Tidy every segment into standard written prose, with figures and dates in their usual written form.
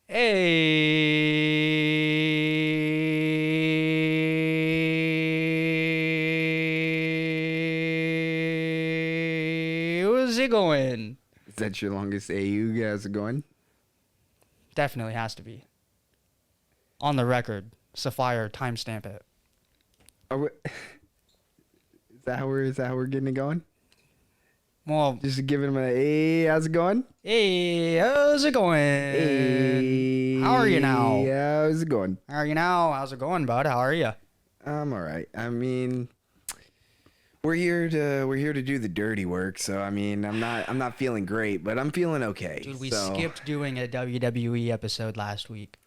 Hey, how's it going? Is that your longest AU? How's it going? Definitely has to be. On the record, Sapphire, timestamp it. Are we, is that how we're getting it going? Well, Just giving him a hey, how's it going? hey, how's it going? Hey, How are you now? How's it going? How are you now? How's it going, bud? How are you? I'm all right. I mean, we're here to do the dirty work. So I mean, I'm not feeling great, but I'm feeling okay. Dude, we so, skipped doing a WWE episode last week.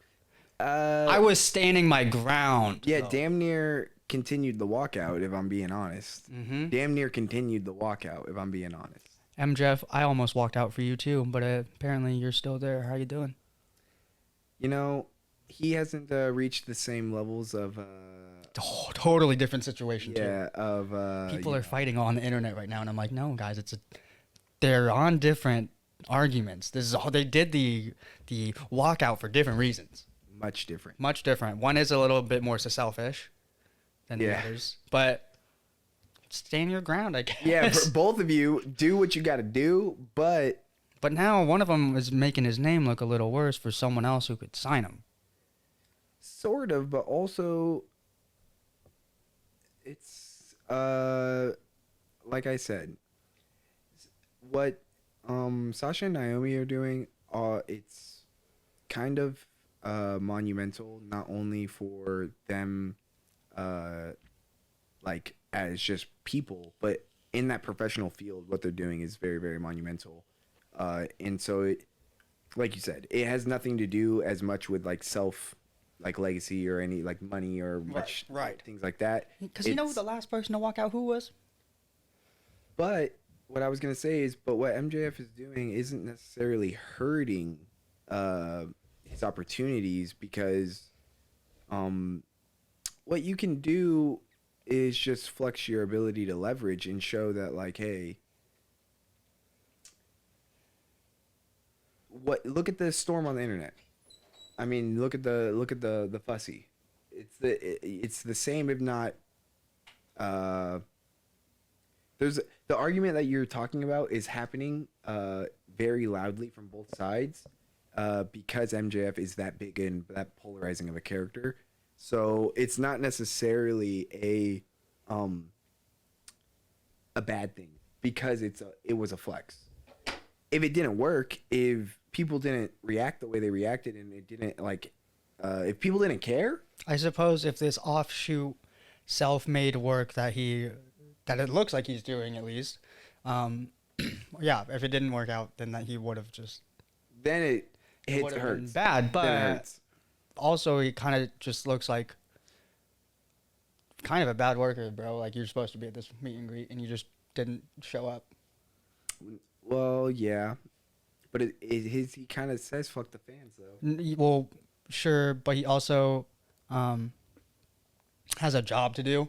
I I was standing my ground. yeah, though. damn near continued the walkout. If I'm being honest, damn near continued the walkout. If I'm being honest. MJF, I almost walked out for you too, but apparently you're still there. How you doing? You know, he hasn't reached the same levels of. Oh, totally different situation too. Yeah, of People are fighting on the internet right now, and I'm like, no, guys, they're on different arguments. This is all they did the walkout for different reasons. much different. Much different. One is a little bit more selfish than the others, but stand your ground, I guess. Yeah, for both of you, do what you got to do, but now one of them is making his name look a little worse for someone else who could sign him. sort of, but also it's like I said, what Sasha and Naomi are doing, it's kind of monumental, not only for them like as just people, but in that professional field, what they're doing is very, very monumental. And so it, like you said, it has nothing to do as much with like legacy or any like money or much things like that. Because you know who the last person to walk out who was? But what I was gonna say is, but what MJF is doing isn't necessarily hurting his opportunities, because what you can do is just flex your ability to leverage and show that, like, hey, look at the storm on the internet. I mean, look at the fussy. It's the same, if not there's the argument that you're talking about is happening very loudly from both sides because MJF is that big and that polarizing of a character. So it's not necessarily a bad thing, because it was a flex. If it didn't work, if people didn't react the way they reacted, and it didn't if people didn't care, I suppose if this offshoot self-made work that it looks like he's doing, at least, yeah, if it didn't work out, then that he would have just then it hurts bad. But then it hurts. Also, he kind of just looks like kind of a bad worker, bro. Like, you're supposed to be at this meet and greet, and you just didn't show up. Well, yeah, but he kind of says fuck the fans, though. Well, sure, but he also has a job to do,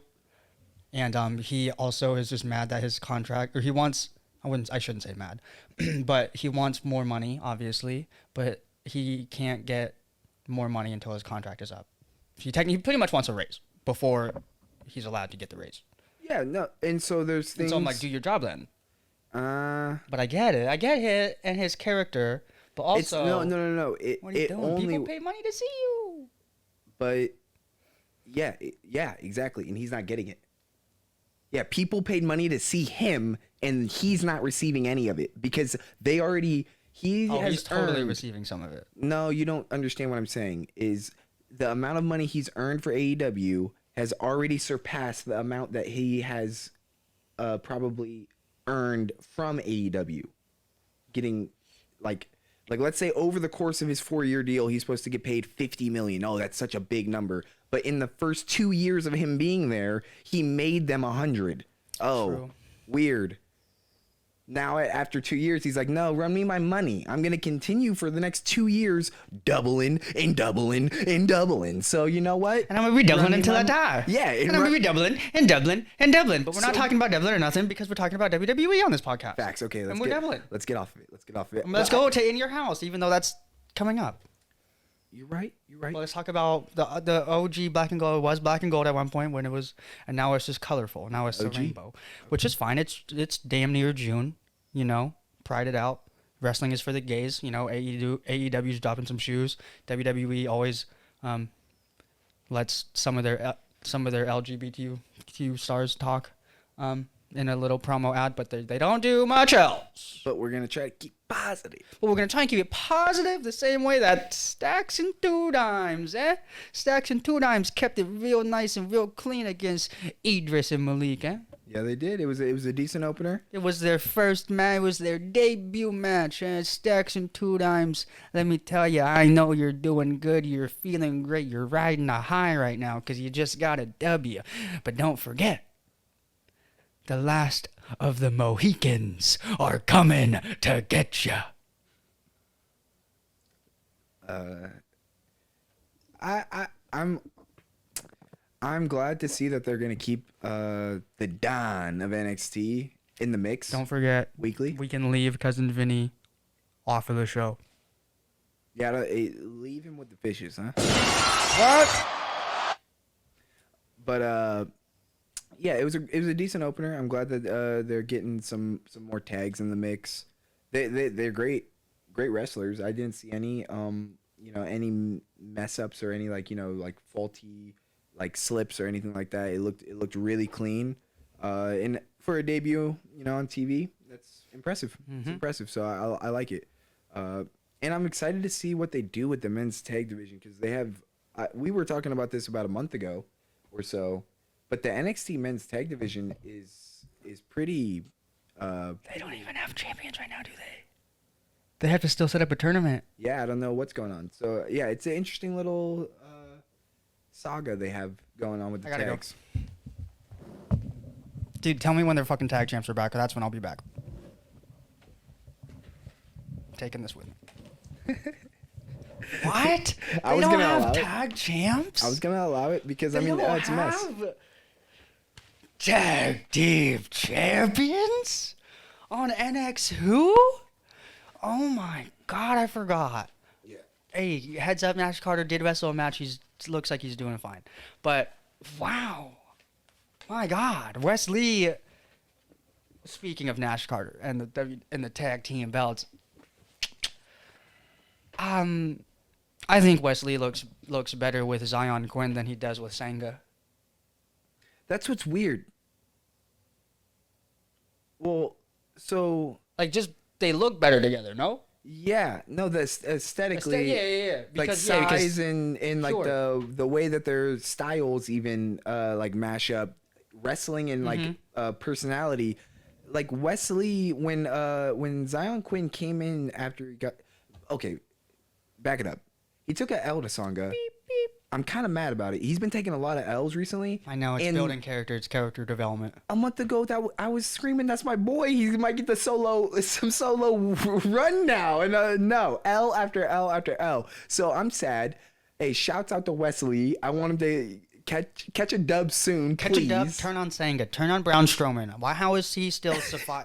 and he also is just mad that his contract, or he wants, I shouldn't say mad, but he wants more money, obviously, but he can't get more money until his contract is up. He pretty much wants a raise before he's allowed to get the raise. Yeah, no, and so there's things. And so I'm like, do your job then. But I get it, and his character, but also it's, no. What are you doing? Only, people pay money to see you. But yeah, exactly, and he's not getting it. Yeah, people paid money to see him, and he's not receiving any of it because they already. He's totally receiving some of it. No, you don't understand what I'm saying. Is the amount of money he's earned for AEW has already surpassed the amount that he has probably earned from AEW. Getting like let's say over the course of his 4-year deal, he's supposed to get paid $50 million. Oh, that's such a big number. But in the first 2 years of him being there, he made them 100. Oh, true. Weird. Now, after 2 years, he's like, no, run me my money. I'm going to continue for the next 2 years, doubling and doubling and doubling. So, you know what? And I'm going to be doubling until I die. Yeah. And I'm going to be doubling and doubling and doubling. But we're not talking about doubling or nothing, because we're talking about WWE on this podcast. Facts. Okay. Doubling. Let's get off of it. Let's go to In Your House, even though that's coming up. You're right. You're right. Well, let's talk about the OG black and gold. It was black and gold at one point when it was, and now it's just colorful. Now it's the OG? rainbow, which is fine. It's damn near June, you know. Pride it out. Wrestling is for the gays, you know. AEW's dropping some shoes. WWE always lets some of their LGBTQ stars talk in a little promo ad, but they don't do much else. But we're gonna try to keep positive. But we're going to try and keep it positive the same way that Stacks and Two Dimes, Stacks and Two Dimes kept it real nice and real clean against Idris and Malik, Yeah, they did. It was a decent opener. It was their first match. It was their debut match. Stacks and Two Dimes, let me tell you, I know you're doing good. You're feeling great. You're riding a high right now because you just got a W. But don't forget, the last of the Mohicans are coming to get ya. I'm glad to see that they're gonna keep the Don of NXT in the mix. Don't forget, weekly. We can leave Cousin Vinny off of the show. Yeah, leave him with the fishes, huh? What? But yeah, it was a decent opener. I'm glad that they're getting some more tags in the mix. They're great wrestlers. I didn't see any any mess ups or any like faulty like slips or anything like that. It looked really clean. And for a debut, on TV, that's impressive. Mm-hmm. It's impressive. So I like it. And I'm excited to see what they do with the men's tag division because they have. We were talking about this about a month ago or so. But the NXT men's tag division is pretty. They don't even have champions right now, do they? They have to still set up a tournament. Yeah, I don't know what's going on. So yeah, it's an interesting little saga they have going on with the tags. Go. Dude, tell me when their fucking tag champs are back, or that's when I'll be back. Taking this with me. What? I was gonna allow tag champs? I was gonna allow it because it's a mess. Tag team champions on NX who? Oh my god, I forgot. Yeah. Hey, heads up, Nash Carter did wrestle a match. Looks like he's doing fine. But wow, my god, Wesley. Speaking of Nash Carter and the tag team belts, I think Wesley looks better with Zion Quinn than he does with Sanga. That's what's weird. Well, so just they look better together, no? Yeah, no, aesthetically, yeah. Because, size and like sure. the way that their styles even like mash up, wrestling and like personality. Like Wesley, when Zion Quinn came in after he got back it up. He took a L to Sanga. Beep, beep. I'm kind of mad about it. He's been taking a lot of L's recently. I know, it's building character. It's character development. A month ago, I was screaming, that's my boy. He might get some solo run now. And no, L after L after L. So I'm sad. Hey, shouts out to Wesley. I want him to catch a dub soon, please. Catch a dub, turn on Sanga, turn on Braun Strowman. How is he still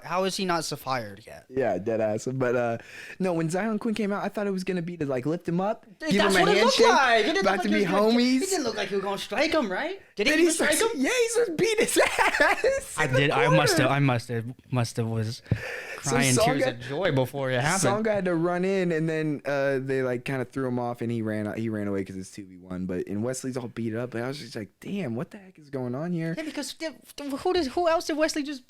how is he not Sapphire yet? Yeah, dead ass. But no, when Zion Quinn came out, I thought it was gonna be to like lift him up, give him a handshake, about to be homies. He didn't look like he was gonna strike him, right? Did he strike him? Yeah, he just beat his ass. I did. I must have was crying tears of joy before it happened. Sanga had to run in, and then they like kind of threw him off, and he ran away because it's 2v1. But and Wesley's all beat up, and I was just like, damn, what the heck is going on here? Yeah, because who else did Wesley just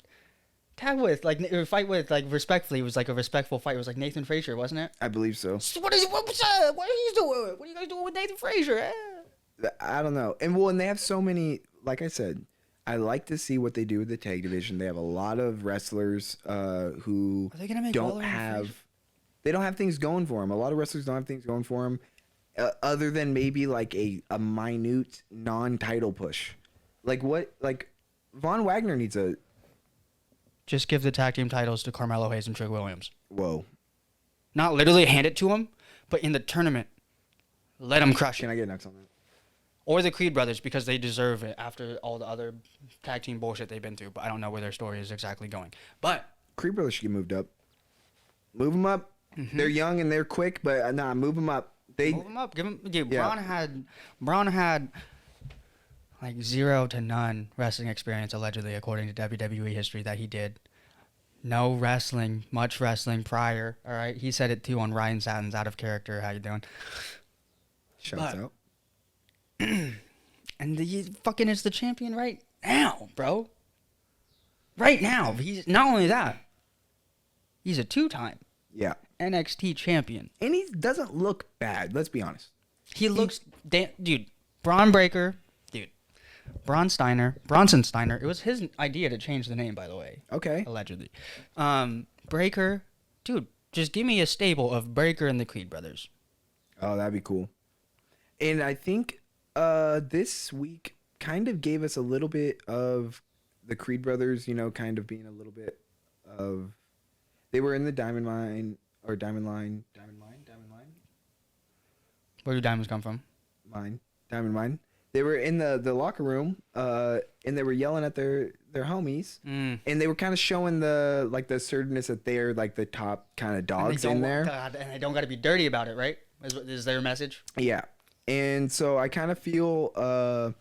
tag with, or fight with, respectfully? It was like a respectful fight. It was like Nathan Frazier, wasn't it? I believe so. What's up? What are you doing? What are you guys doing with Nathan Frazier? I don't know. And they have so many. Like I said, I like to see what they do with the tag division. They have a lot of wrestlers who don't have things going for them. A lot of wrestlers don't have things going for them, other than maybe like a minute non-title push. Like what? Like Von Wagner needs a. Just give the tag team titles to Carmelo Hayes and Trick Williams. Whoa. Not literally hand it to him, but in the tournament, let him crush it. Can I get next on that? Or the Creed brothers, because they deserve it after all the other tag team bullshit they've been through. But I don't know where their story is exactly going. But Creed brothers should get moved up. Move them up. Mm-hmm. They're young and they're quick, but move them up. They Move him up. Give him. Dude, Yeah. Braun had like 0 to none wrestling experience allegedly, according to WWE history that he did. No wrestling, much wrestling prior. All right, he said it too on Ryan Satin's Out of Character. How you doing? shouts But- out. And he fucking is the champion right now, bro. Right now. He's not only that. He's a 2-time Yeah. NXT champion. And he doesn't look bad, let's be honest. He looks, dude. Braun Breaker, dude. Bronson Steiner. It was his idea to change the name, by the way. Okay. Allegedly. Breaker, dude. Just give me a stable of Breaker and the Creed brothers. Oh, that'd be cool. And I think this week kind of gave us a little bit of the Creed brothers, you know, kind of being a little bit of... They were in the Diamond Line. Where do diamonds come from? Diamond Mine. They were in the locker room, and they were yelling at their homies, and they were kind of showing the assertiveness that they're like the top kind of dogs in there. God, and they don't got to be dirty about it, right? Is their message? Yeah, and so I kind of feel,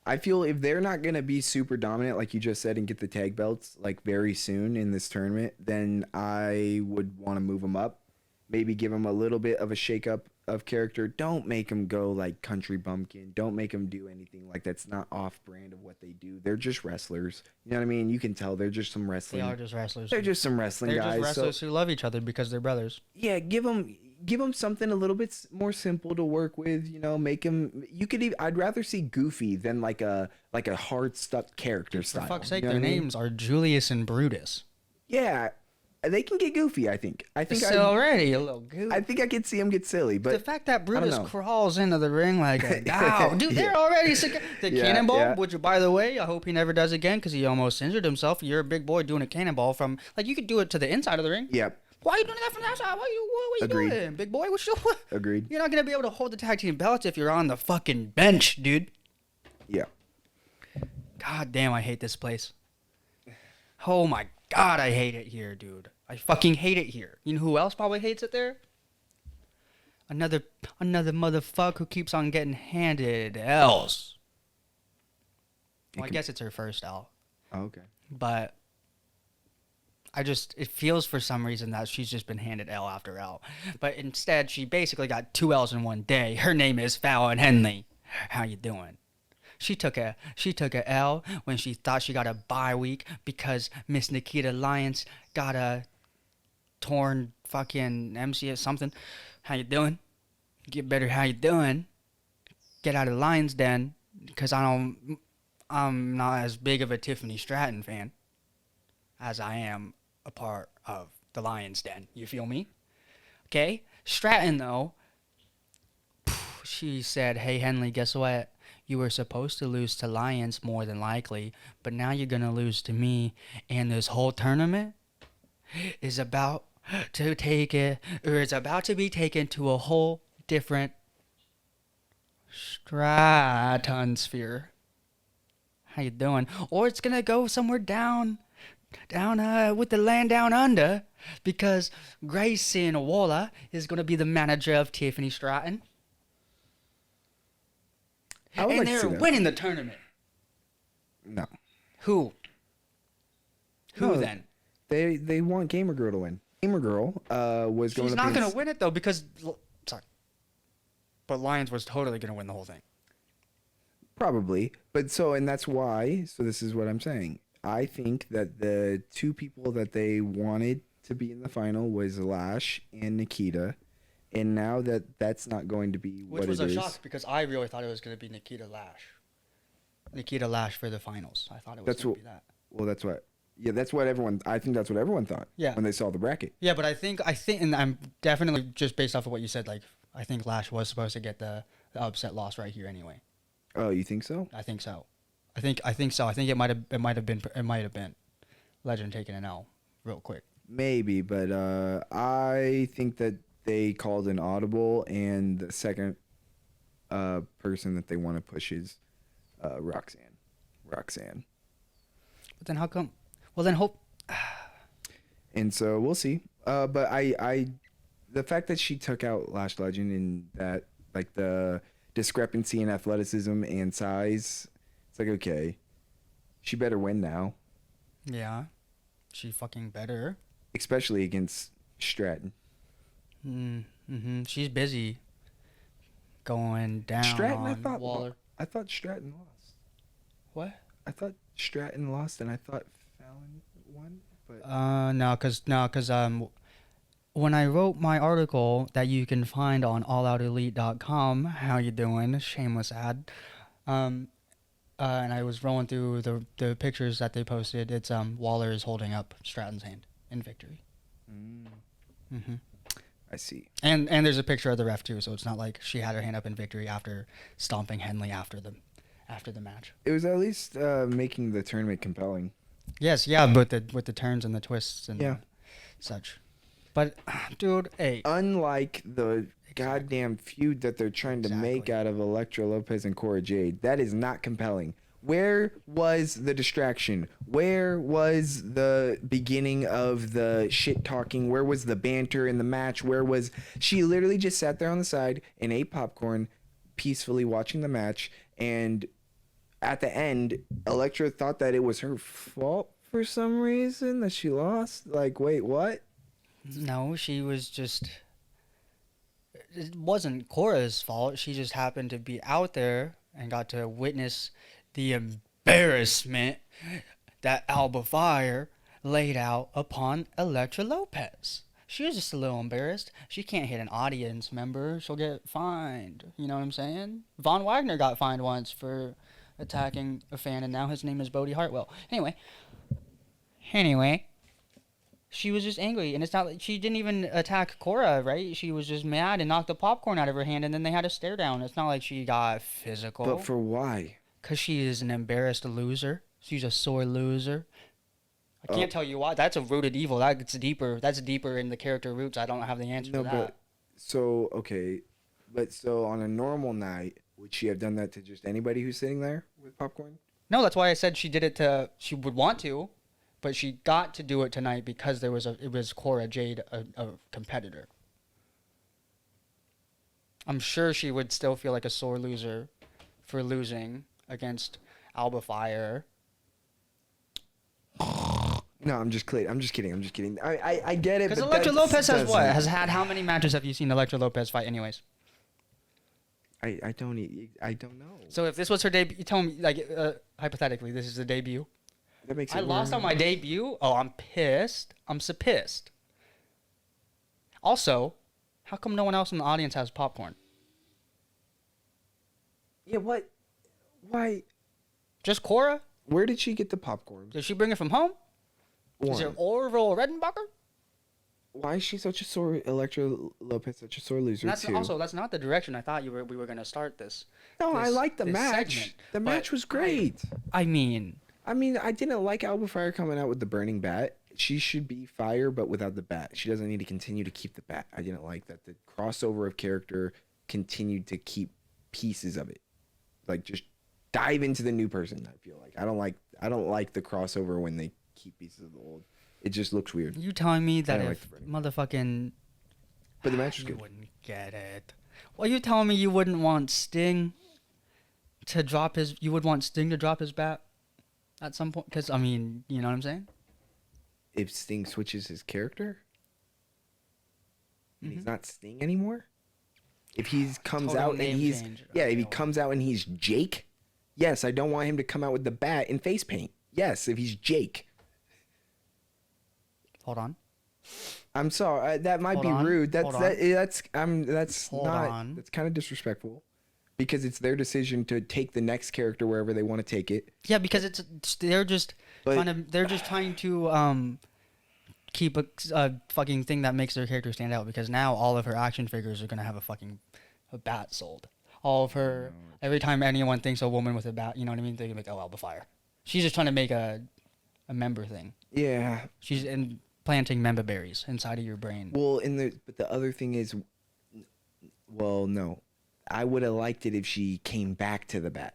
I feel if they're not gonna be super dominant, like you just said, and get the tag belts like very soon in this tournament, then I would want to move them up, maybe give them a little bit of a shake up of character. Don't make them go like country bumpkin. Don't make them do anything like that's not off brand of what they do. They're just wrestlers. You know what I mean? You can tell they're just some wrestling. They are just wrestlers. They're just some wrestling They're guys. just wrestlers who love each other because they're brothers. Yeah, give them something a little bit more simple to work with. You know, make them. You could even. I'd rather see Goofy than like a hard stuck character style. For fuck's sake, you know their what I mean? names are Julius and Brutus. Yeah, they can get goofy. I think. So already a little goofy. I think I could see them get silly, but The fact that Brutus know. crawls into the ring like a cow. Dude, they're already sick. The Yeah, cannonball, yeah. which, by the way, I hope he never does again because he almost injured himself. You're a big boy doing a cannonball from, like, you could do it to the inside of the ring. Yep. Why are you doing that from the outside? What you Agreed. doing, big boy? What you Agreed. You're not going to be able to hold the tag team belts if you're on the fucking bench, dude. Yeah. God damn, I hate this place. Oh my God, I hate it here, dude. I fucking hate it here. You know who else probably hates it there? Another motherfucker who keeps on getting handed L's. Well, I guess it's her first L. Oh, okay. But it feels for some reason that she's just been handed L after L. But instead, she basically got 2 L's in one day. Her name is Fallon Henley. How you doing? She took a L when she thought she got a bye week because Miss Nikita Lyons got a torn fucking MCS something. How you doing? Get better. How you doing? Get out of Lions Den because I'm not as big of a Tiffany Stratton fan as I am a part of the Lions Den. You feel me? Okay. Stratton though, she said, "Hey Henley, guess what? You were supposed to lose to Lions more than likely, but now you're going to lose to me. And this whole tournament is about to it's about to be taken to a whole different stratosphere." How you doing? Or it's going to go somewhere down with the land down under because Grayson Waller is going to be the manager of Tiffany Stratton. I would And like to see they're that. winning the tournament. No. Who? Who No, then? They want Gamer Girl to win. Gamer Girl was going She's to not going to win it, though, because... Sorry. But Lions was totally going to win the whole thing. Probably. But and that's why, so this is what I'm saying. I think that the 2 people that they wanted to be in the final was Lash and Nikita. And now that's not going to be Which what was it a is. shock, because I really thought it was going to be Nikita Lash. Nikita Lash for the finals. I thought it was going to be that. Well, that's what. Yeah, that's what everyone. I think that's what everyone thought. Yeah. When they saw the bracket. Yeah, but I think, and I'm definitely, just based off of what you said, like, I think Lash was supposed to get the upset loss right here anyway. Oh, you think so? I think so. I think so. I think it might have been Legend taking an L real quick. Maybe, but I think that they called an audible, and the second person that they want to push is Roxanne. But then how come? Well, then hope. And so we'll see. But I the fact that she took out Lash Legend and that like the discrepancy in athleticism and size, it's like okay, she better win now, Yeah, she fucking better. especially against Stratton. She's busy going down Stratton, on Waller. I thought Stratton lost. What? I thought Stratton lost, and I thought Fallon won. But No, cause when I wrote my article that you can find on alloutelite.com, how you doing? Shameless ad. And I was rolling through the pictures that they posted. It's Waller is holding up Stratton's hand in victory. I see. And there's a picture of the ref too, so it's not like she had her hand up in victory after stomping Henley after the match. It was at least making the tournament compelling. Yes, yeah, but with the turns and the twists and Yeah. such. But dude, hey, Unlike the goddamn feud that they're trying to make Exactly. out of Elektra Lopez and Cora Jade, that is not compelling. Where was the distraction? Where was the beginning of the shit talking? Where was the banter in the match? Where was she literally just sat there on the side and ate popcorn, peacefully watching the match, and at the end, Elektra thought that it was her fault for some reason that she lost. Like, wait, what? no, she was just. It wasn't Cora's fault. She just happened to be out there and got to witness the embarrassment that Alba Fire laid out upon Elektra Lopez. She was just a little embarrassed. She can't hit an audience member. She'll get fined. You know what I'm saying? Von Wagner got fined once for attacking a fan, and now his name is Bodie Hartwell. Anyway, she was just angry, and it's not like she didn't even attack Cora, right? She was just mad and knocked the popcorn out of her hand, and then they had a stare down. It's not like she got physical. But for why? Because she is an embarrassed loser. She's a sore loser. I can't tell you why. That's a rooted evil. That's deeper. That's deeper in the character roots. I don't have the answer No, to that. but so okay, but so on a normal night, would she have done that to just anybody who's sitting there with popcorn? No, that's why I said she did it to. She would want to, but she got to do it tonight because it was Cora Jade, a competitor. I'm sure she would still feel like a sore loser for losing against Alba Fire. No, I'm just kidding. I'm just kidding. I get it. Because but Elektra that Lopez has what? doesn't- Has had how many matches have you seen Elektra Lopez fight anyways? I don't know. So if this was her debut, you tell me, like, hypothetically, this is the debut. That makes it I lost on weird. my debut. Oh, I'm pissed. I'm so pissed. Also, how come no one else in the audience has popcorn? Yeah, what? Why? Just Cora? Where did she get the popcorn? Did she bring it from home? Is One. it Orville Redenbacher? Why is she such a sore Elektra Lopez such a sore loser That's too? that's not the direction I thought we were gonna start this. No, I this- like the this match. segment, The but match was great. I mean, I mean, I didn't like Alba Fire coming out with the burning bat. She should be fire, but without the bat. She doesn't need to continue to keep the bat. I didn't like that. The crossover of character continued to keep pieces of it. Like just dive into the new person. I feel like I don't like the crossover when they keep pieces of the old. It just looks weird. you telling me that don't like if the burning. motherfucking But the match was you good. wouldn't get it. Well, you telling me you wouldn't want Sting to drop his? You would want Sting to drop his bat at some point? Because I mean, you know what I'm saying? If Sting switches his character, and Mm-hmm. he's not Sting anymore. If he comes Total out and name he's change. yeah, if he Okay. comes out and he's Jake, yes, I don't want him to come out with the bat and face paint. Yes, if he's Jake. Hold on. I'm sorry, that might Hold be on, rude. hold on. That's Hold not on. that's kind of disrespectful because it's their decision to take the next character wherever they want to take it. Yeah, because they're just But- trying to keep a fucking thing that makes their character stand out. Because now all of her action figures are gonna have a bat sold. All of her every time anyone thinks a woman with a bat, you know what I mean? They're gonna make Alba Fire. She's just trying to make a member thing. Yeah. She's planting member berries inside of your brain. Well, but the other thing is, well, no, I would have liked it if she came back to the bat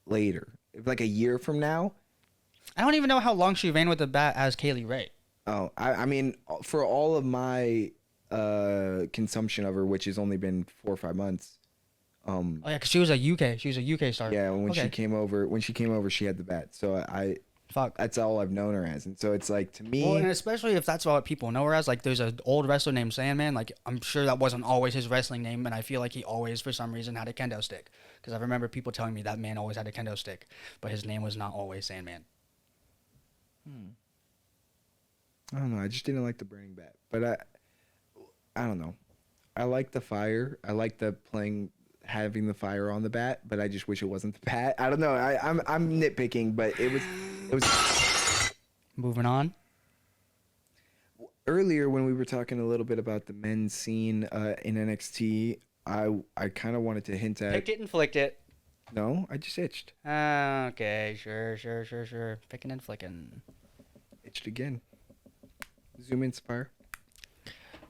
later, if like a year from now. I don't even know how long she ran with the bat as Kaylee Ray. Oh, I mean, for all of my consumption of her, which has only been 4 or 5 months. Oh yeah, because she was a UK star. Yeah, when Okay. she came over, she had the bat. So Fuck. that's all I've known her as, and so it's like, to me, Well, and especially if that's what people know her as. Like, there's an old wrestler named Sandman. Like, I'm sure that wasn't always his wrestling name, and I feel like he always, for some reason, had a kendo stick. Because I remember people telling me that man always had a kendo stick, but his name was not always Sandman. I don't know. I just didn't like the burning bat, but I don't know. I like the fire. I like having the fire on the bat, but I just wish it wasn't the bat. I don't know. I'm nitpicking, but it was. Moving on. Earlier when we were talking a little bit about the men's scene in NXT, I kind of wanted to hint at. Picked it and flicked it. No, I just itched. Okay, sure. Picking and flicking. Itched again. Zoom inspire.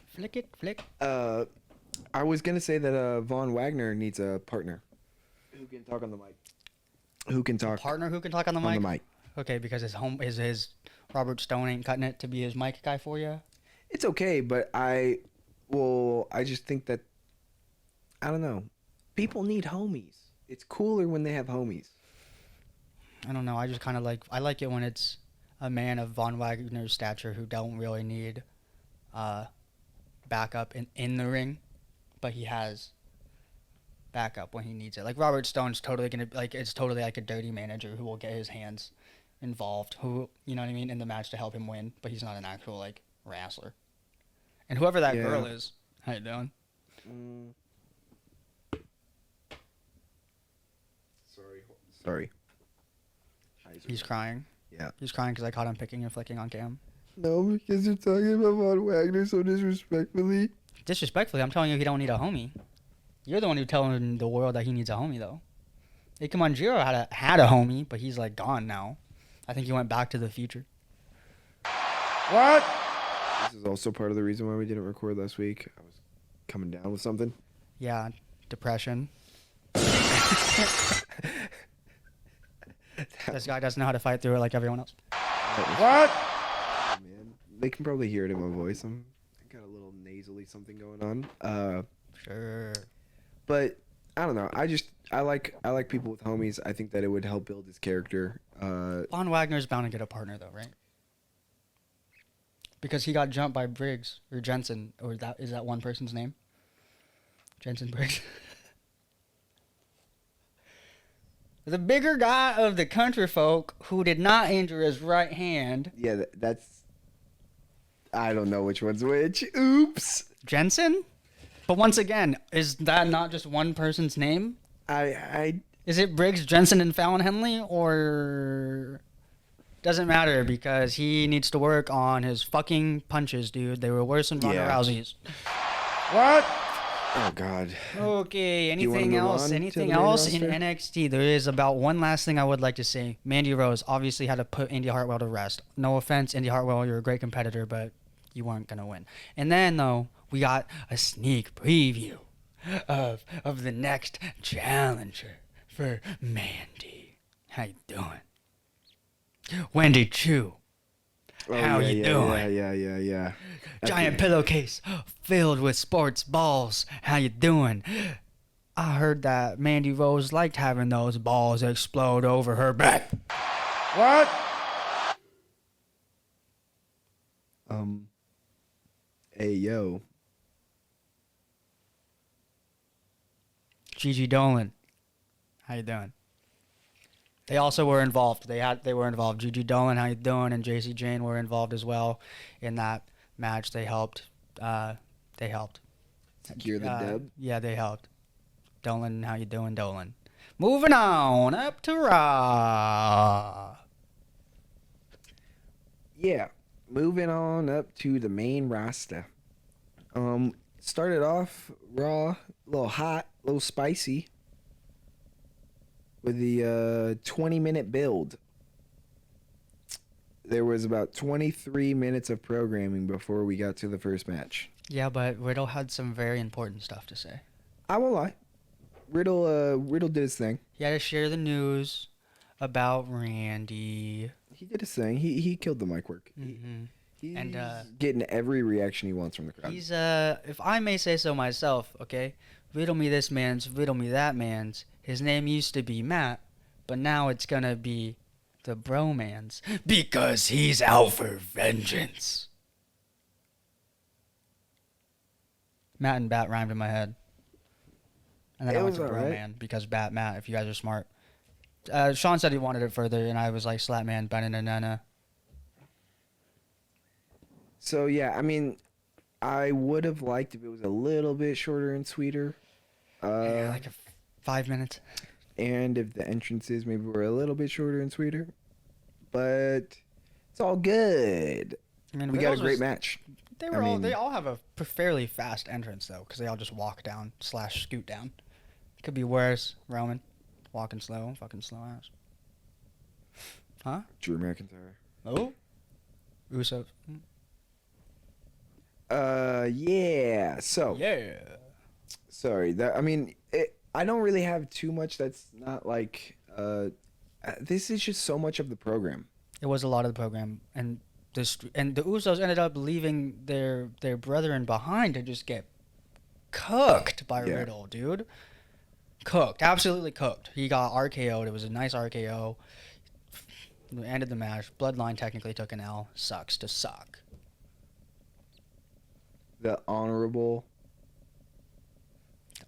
Flick it, flick. I was gonna say that Von Wagner needs a partner who can talk on the mic. Who can talk? Partner who can talk on the mic? On the mic. Okay, because his Robert Stone ain't cutting it to be his mic guy for you. It's okay, but I just think that, I don't know. People need homies. It's cooler when they have homies. I don't know. I just kind of I like it when it's a man of Von Wagner's stature who don't really need backup in the ring, but he has backup when he needs it. Like Robert Stone's totally gonna it's totally like a dirty manager who will get his hands involved, who, you know what I mean, in the match to help him win, but he's not an actual like wrestler. And whoever that girl is, how you doing? Sorry. He's crying. Yeah. He's crying because I caught him picking and flicking on cam. No, because you're talking about Von Wagner so disrespectfully. Disrespectfully, I'm telling you, he don't need a homie. You're the one who telling the world that he needs a homie, though. Ikemen Jiro had a homie, but he's like gone now. I think he went back to the future. What? This is also part of the reason why we didn't record last week. I was coming down with something. Yeah, depression. This guy doesn't know how to fight through it like everyone else. What? Oh, man. They can probably hear it in my voice. I got a little nasally something going on. Sure. But I don't know. I like people with homies. I think that it would help build his character. Von Wagner's bound to get a partner though, right? Because he got jumped by Briggs or Jensen, or is that one person's name? Jensen Briggs. The bigger guy of the country folk who did not injure his right hand. Yeah, that's. I don't know which one's which. Oops. Jensen? But once again, is that not just one person's name? Is it Briggs, Jensen, and Fallon Henley, or doesn't matter because he needs to work on his fucking punches, dude. They were worse than Ronda Rousey's. What? Oh God. Okay. Anything else? Anything else in NXT? There is about one last thing I would like to say. Mandy Rose obviously had to put Indy Hartwell to rest. No offense, Indy Hartwell, you're a great competitor, but you weren't gonna win. And then though, we got a sneak preview of the next challenger for Mandy. How you doing? Wendy Chu. How you doing? Yeah. Giant pillowcase filled with sports balls. How you doing? I heard that Mandy Rose liked having those balls explode over her back. What? Hey yo. Gigi Dolan. How you doing? They also were involved. They were involved. Gigi Dolan, how you doing? And JC Jane were involved as well in that match. They helped. Secure the dub. Yeah, they helped. Dolan, how you doing, Dolan? Moving on up to Raw. Yeah, moving on up to the main roster. Started off Raw, a little hot, a little spicy, with the 20-minute build. There was about 23 minutes of programming before we got to the first match. Yeah, but Riddle had some very important stuff to say. I won't lie. Riddle did his thing. He had to share the news about Randy. He did his thing. He killed the mic work. Mm-hmm. He's And getting every reaction he wants from the crowd. he's if I may say so myself, okay? Riddle me this man's, riddle me that man's. His name used to be Matt, but now it's gonna be the bromance because he's out for vengeance. Matt and Bat rhymed in my head. And then It I went was to alright. Broman because Bat, Matt, if you guys are smart. Sean said he wanted it further, and I was like, Slapman, banana. So yeah, I mean, I would have liked if it was a little bit shorter and sweeter. Yeah, like 5 minutes. And if the entrances maybe were a little bit shorter and sweeter. But it's all good. I mean, We got a Riddles great was- match. They all have a fairly fast entrance though, because they all just walk down / scoot down. Could be worse. Roman, walking slow, fucking slow ass. Huh? Drew McIntyre. Oh. Usos. Yeah. So Yeah. sorry. I don't really have too much that's not like this is just so much of the program. It was a lot of the program, and the Usos ended up leaving their brethren behind to just get cooked by Yeah. Riddle, dude. Cooked, absolutely cooked. He got RKO'd. It was a nice RKO. Ended the match. Bloodline technically took an L. Sucks to suck. The honorable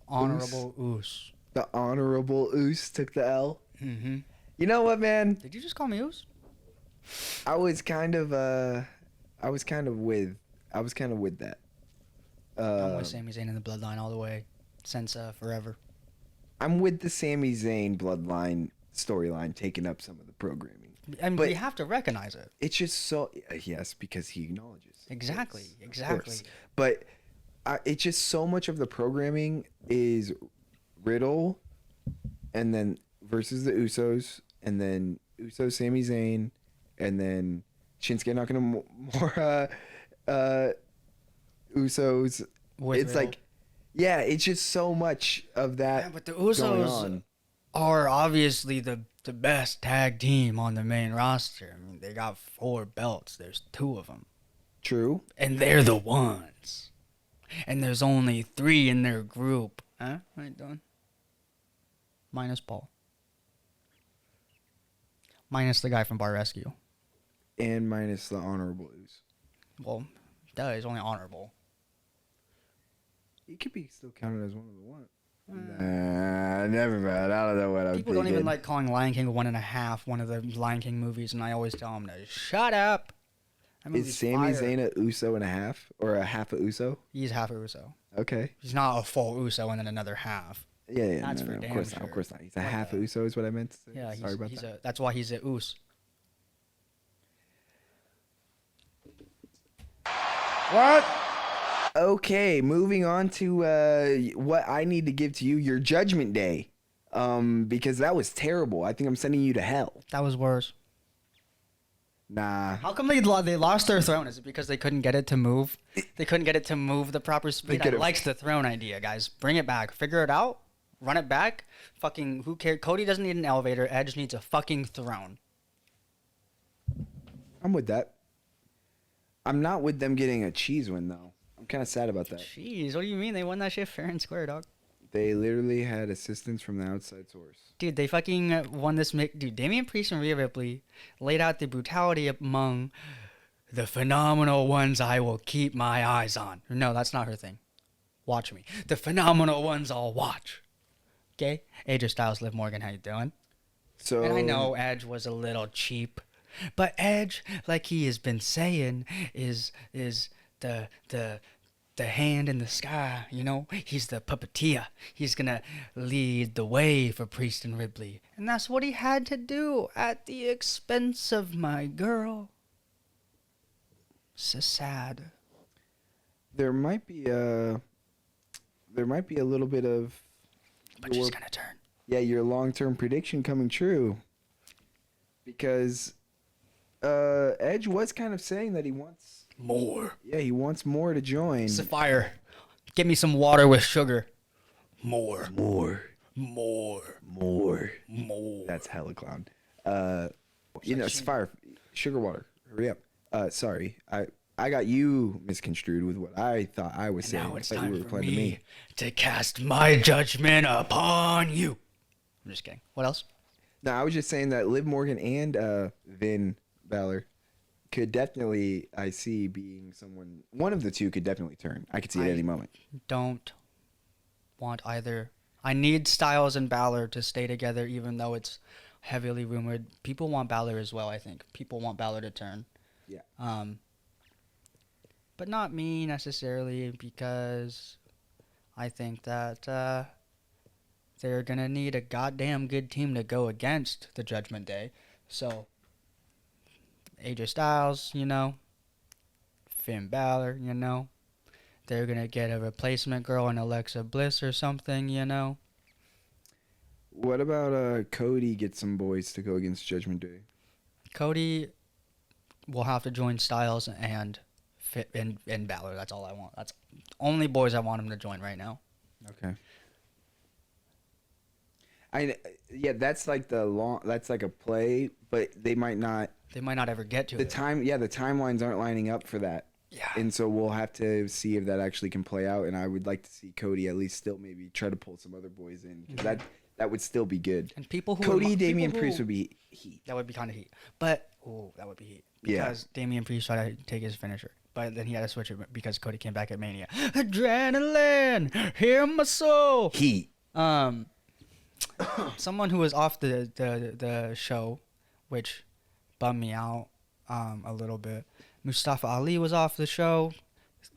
Honorable Us. Oos took the L. Mm-hmm. You know what, man? Did you just call me Us? I was kind of with that. I'm with Sami Zayn in the Bloodline all the way. Since forever. I'm with the Sami Zayn bloodline storyline taking up some of the programming. And But- we have to recognize it. It's just so yes, because he acknowledges. Exactly. Yes, of Exactly. course. But it's just so much of the programming is Riddle, and then versus the Usos, and then Usos, Sami Zayn, and then Shinsuke Nakamura, Usos. With it's Riddle. like, yeah, it's just so much of that Yeah, but the going Usos on. are obviously the best tag team on the main roster. I mean, they got 4 belts. There's 2 of them. True. And they're the ones. And there's only 3 in their group. Huh? What are you doing? Minus Paul. Minus the guy from Bar Rescue. And minus the honorable Usos. Well, duh, he's only honorable. He could be still counted as one of the one. Nah, never mind. I don't know what I'm People thinking. don't even like calling Lion King 1.5, one of the Lion King movies, and I always tell them to shut up. That movie's Is Sami fire. Zayn a Uso and a half? Or a half a Uso? He's half a Uso. Okay. He's not a full Uso and then another half. Yeah, That's for of damn course not. sure. Of course not. He's a What half the- a Uso is what I meant to say. Yeah, Sorry about that. that's why he's a Us. What? Okay, moving on to what I need to give to you, your Judgment Day. Because that was terrible. I think I'm sending you to hell. That was worse. Nah. How come they lost their throne? Is it because they couldn't get it to move? They couldn't get it to move the proper speed? I could've- liked the throne idea, guys. Bring it back. Figure it out. Run it back. Fucking who cares? Cody doesn't need an elevator. Edge needs a fucking throne. I'm with that. I'm not with them getting a cheese win, though. I'm kind of sad about that. Jeez, what do you mean? They won that shit fair and square, dog. They literally had assistance from the outside source. Dude, they fucking won this. Dude, Damian Priest and Rhea Ripley laid out the brutality among the phenomenal ones I will keep my eyes on. No, that's not her thing. Watch me. The phenomenal ones I'll watch. Okay? AJ Styles, Liv Morgan, how you doing? So And I know Edge was a little cheap, but Edge, like he has been saying, is the hand in the sky, you know? He's the puppeteer. He's gonna lead the way for Priest and Ripley. And that's what he had to do at the expense of my girl. So sad. there might be a little bit of But she's gonna turn. your long-term prediction coming true, because Edge was kind of saying that he wants More. more to join. Sapphire, get me some water with sugar. More. More. More. That's hella clown. Sapphire, sugar water. Hurry up. Sorry, I got you misconstrued with what I thought I was And saying. now it's I thought you time were for replying to me to cast my judgment upon you. I'm just kidding. What else? No, I was just saying that Liv Morgan and Finn Balor could definitely, I see being someone, one of the two could definitely turn. I could see it at any moment. Don't want either. I need Styles and Balor to stay together, even though it's heavily rumored. People want Balor as well, I think. People want Balor to turn. Yeah. But not me necessarily, because I think that they're going to need a goddamn good team to go against the Judgment Day. So, AJ Styles, Finn Balor, they're going to get a replacement girl in Alexa Bliss or something, What about Cody get some boys to go against Judgment Day? Cody will have to join Styles and Balor. That's all I want. That's only boys I want him to join right now. Okay. That's like that's like a play, but they might not ever get to the it. the timelines aren't lining up for that. Yeah. And so we'll have to see if that actually can play out, and I would like to see Cody at least still maybe try to pull some other boys in, because that would still be good. And people who Cody, Damian Priest would be heat. That would be kind of heat. But that would be heat. Because Damian Priest tried to take his finisher. But then he had to switch it because Cody came back at Mania. Adrenaline, hear my soul. Heat. Someone who was off the show, which bummed me out a little bit. Mustafa Ali was off the show.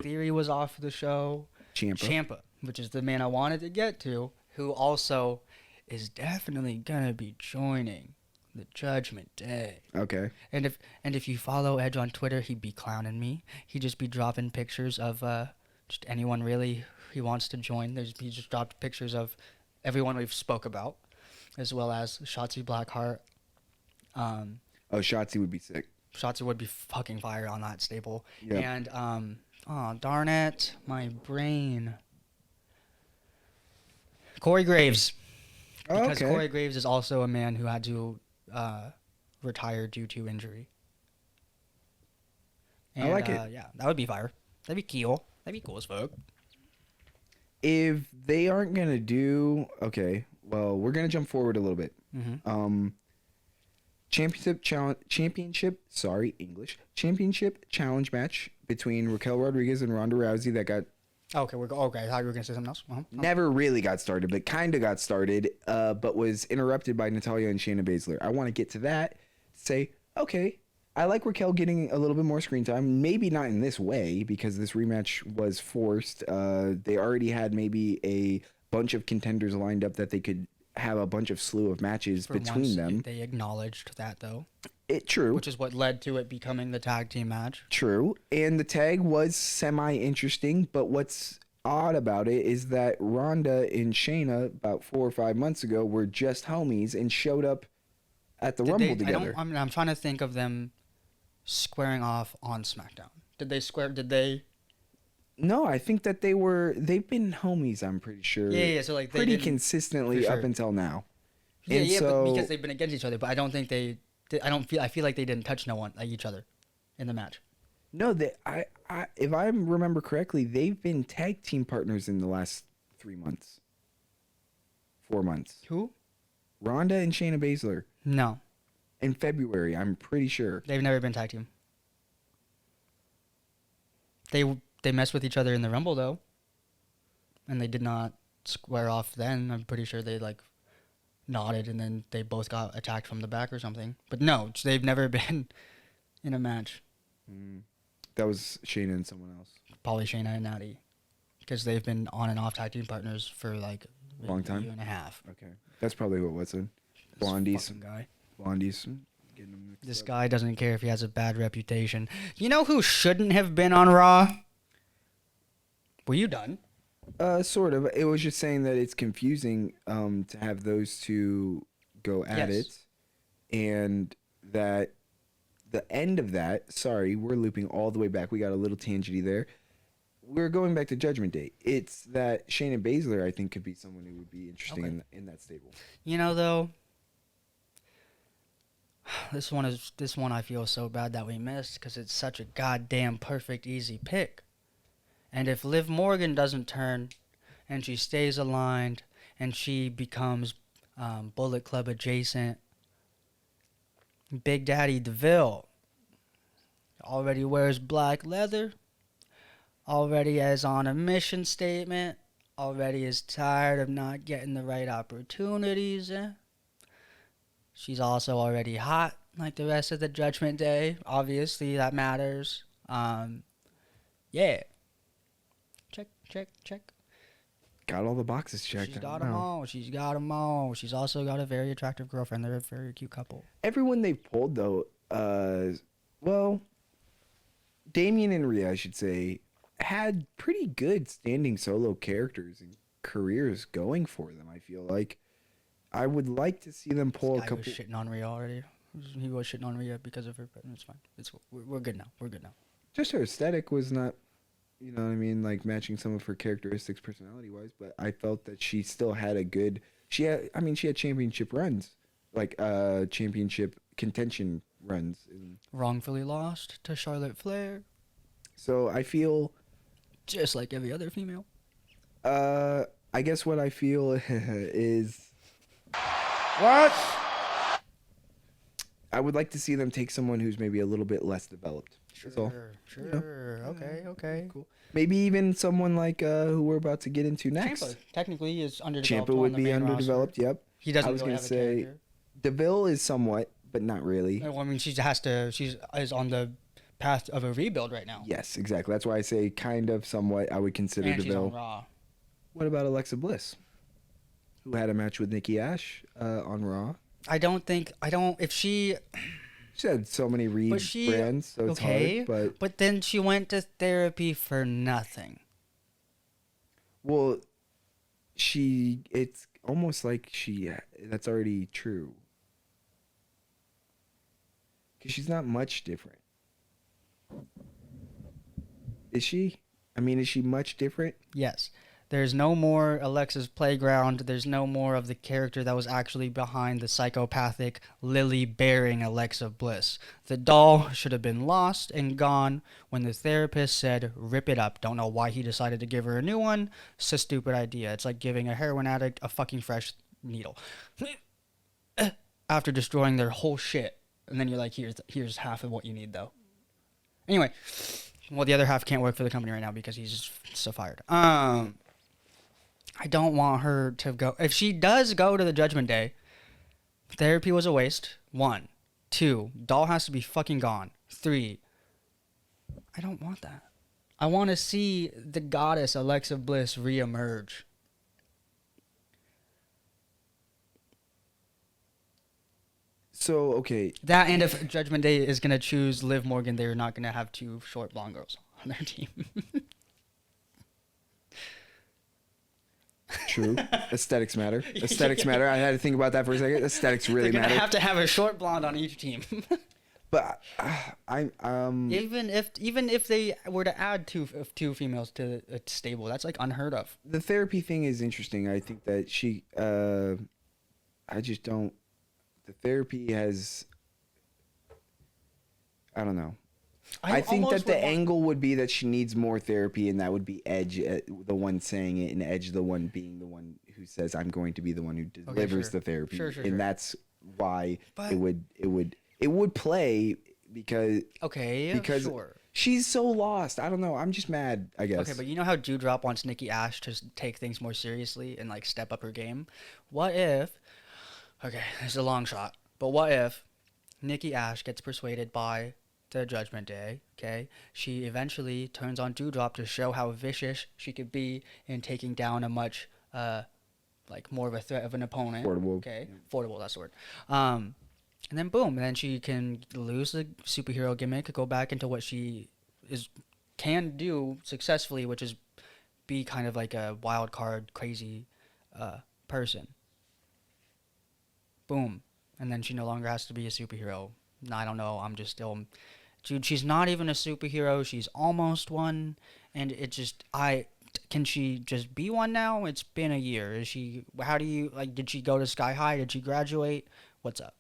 Theory was off the show. Ciampa, which is the man I wanted to get to, who also is definitely gonna be joining the Judgment Day. Okay. And if you follow Edge on Twitter, he'd be clowning me. He'd just be dropping pictures of just anyone really he wants to join. He just dropped pictures of everyone we've spoke about, as well as Shotzi Blackheart. Shotzi would be sick. Shotzi would be fucking fire on that stable. Yep. And darn it, my brain. Corey Graves. Because Corey Graves is also a man who had to retire due to injury. And, I like it. Yeah, that would be fire. That'd be cool. That'd be cool as fuck. If they aren't gonna do well, we're gonna jump forward a little bit. Mm-hmm. Championship challenge match between Raquel Rodriguez and Ronda Rousey that got Okay. I thought you were gonna say something else. Uh-huh. never really got started, but kind of got started, but was interrupted by Natalya and Shayna Baszler. I want to get to that. Say, okay, I like Raquel getting a little bit more screen time. Maybe not in this way, because this rematch was forced. They already had maybe a bunch of contenders lined up that they could have a bunch of slew of matches between them. They acknowledged that, though. True. Which is what led to it becoming the tag team match. True. And the tag was semi-interesting, but what's odd about it is that Ronda and Shayna, about 4 or 5 months ago, were just homies and showed up at the Rumble together. I'm trying to think of them squaring off on SmackDown. Did they? No, I think that they've been homies, I'm pretty sure. Yeah, so like pretty consistently up until now. But because they've been against each other, but I don't think I feel like they didn't touch each other in the match. No, if I remember correctly, they've been tag team partners in the last 3 months. 4 months. Who? Ronda and Shayna Baszler. No. In February, I'm pretty sure. They've never been tag team. They messed with each other in the Rumble, though. And they did not square off then. I'm pretty sure they, nodded, and then they both got attacked from the back or something. But no, they've never been in a match. That was Shayna and someone else. Probably Shayna and Natty. Because they've been on and off tag team partners for, a long time? year and a half. Okay. That's probably what it was then. Blondies. Guy. Blondies. Getting them mixed This up. guy doesn't care if he has a bad reputation. You know who shouldn't have been on Raw? Were you done? Sort of. It was just saying that it's confusing to have those two go at it, and that the end of that. Sorry, we're looping all the way back. We got a little tangenty there. We're going back to Judgment Day. It's that Shayna Baszler, I think, could be someone who would be interesting in that stable. You know, though, This one I feel so bad that we missed because it's such a goddamn perfect easy pick. And if Liv Morgan doesn't turn and she stays aligned and she becomes Bullet Club adjacent, Big Daddy DeVille already wears black leather, already is on a mission statement, already is tired of not getting the right opportunities. She's also already hot like the rest of the Judgment Day. Obviously, that matters. Yeah. Check, check, check. Got all the boxes checked. She's got them all. She's got them all. She's also got a very attractive girlfriend. They're a very cute couple. Everyone they've pulled, though, well, Damien and Rhea, I should say, had pretty good standing solo characters and careers going for them, I feel like. I would like to see them pull This a guy couple... was shitting on Rhea already. He was shitting on Rhea because of her, but it's fine. We're good now. We're good now. Just her aesthetic was not, you know what I mean, like matching some of her characteristics personality-wise, but I felt that she still had a good... She had championship runs, like championship contention runs. Wrongfully lost to Charlotte Flair. So I feel... Just like every other female. I guess what I feel is... What? I would like to see them take someone who's maybe a little bit less developed. That's all. Sure. You know? Okay. Cool. Maybe even someone like who we're about to get into next. Ciampa technically is underdeveloped. Ciampa would on the be main underdeveloped. roster. Yep. He doesn't I was really gonna have a say character. DeVille is somewhat, but not really. Well, I mean, she is on the path of a rebuild right now. Yes, exactly. That's why I say kind of, somewhat. I would consider And she's on DeVille. Raw. What about Alexa Bliss, who had a match with Nikki Ash on Raw? If she She had so many brands, so it's okay, hard. but then she went to therapy for nothing. Well, it's almost like that's already true. Because she's not much different. Is she? I mean, is she much different? Yes. There's no more Alexa's Playground. There's no more of the character that was actually behind the psychopathic Lily-bearing Alexa Bliss. The doll should have been lost and gone when the therapist said, rip it up. Don't know why he decided to give her a new one. It's a stupid idea. It's like giving a heroin addict a fucking fresh needle. After destroying their whole shit. And then you're like, here's half of what you need, though. Anyway. Well, the other half can't work for the company right now because he's just so fired. I don't want her to go. If she does go to the Judgment Day, therapy was a waste. 1. 2. Doll has to be fucking gone. 3. I don't want that. I want to see the goddess Alexa Bliss reemerge. So, okay. That, and if Judgment Day is going to choose Liv Morgan, they're not going to have 2 short blonde girls on their team. True. Aesthetics matter. Aesthetics matter. I had to think about that for a second. Aesthetics really They're matter. gonna have to have a short blonde on each team. But even if they were to add two females to a stable, that's like unheard of. the therapy thing is interesting. I think that she I just don't. The therapy has. I don't know. I think that the angle would be that she needs more therapy, and that would be Edge, the one saying it, and Edge, the one being the one who says, "I'm going to be the one who delivers the therapy," and that's why it would play because she's so lost. I don't know. I'm just mad, I guess. Okay, but you know how Dewdrop wants Nikki Ash to take things more seriously and like step up her game? What if? Okay, this is a long shot, but what if Nikki Ash gets persuaded by the Judgment Day, okay? She eventually turns on Dewdrop to show how vicious she could be in taking down a much, like more of a threat of an opponent. Affordable. Okay, affordable, that's the word. And then boom, and then she can lose the superhero gimmick, go back into what she can do successfully, which is be kind of like a wild card, crazy person. Boom. And then she no longer has to be a superhero. I don't know, I'm just still... Dude, she's not even a superhero. She's almost one, and it just can she just be one now? It's been a year. Is she? How do you like? Did she go to Sky High? Did she graduate? What's up?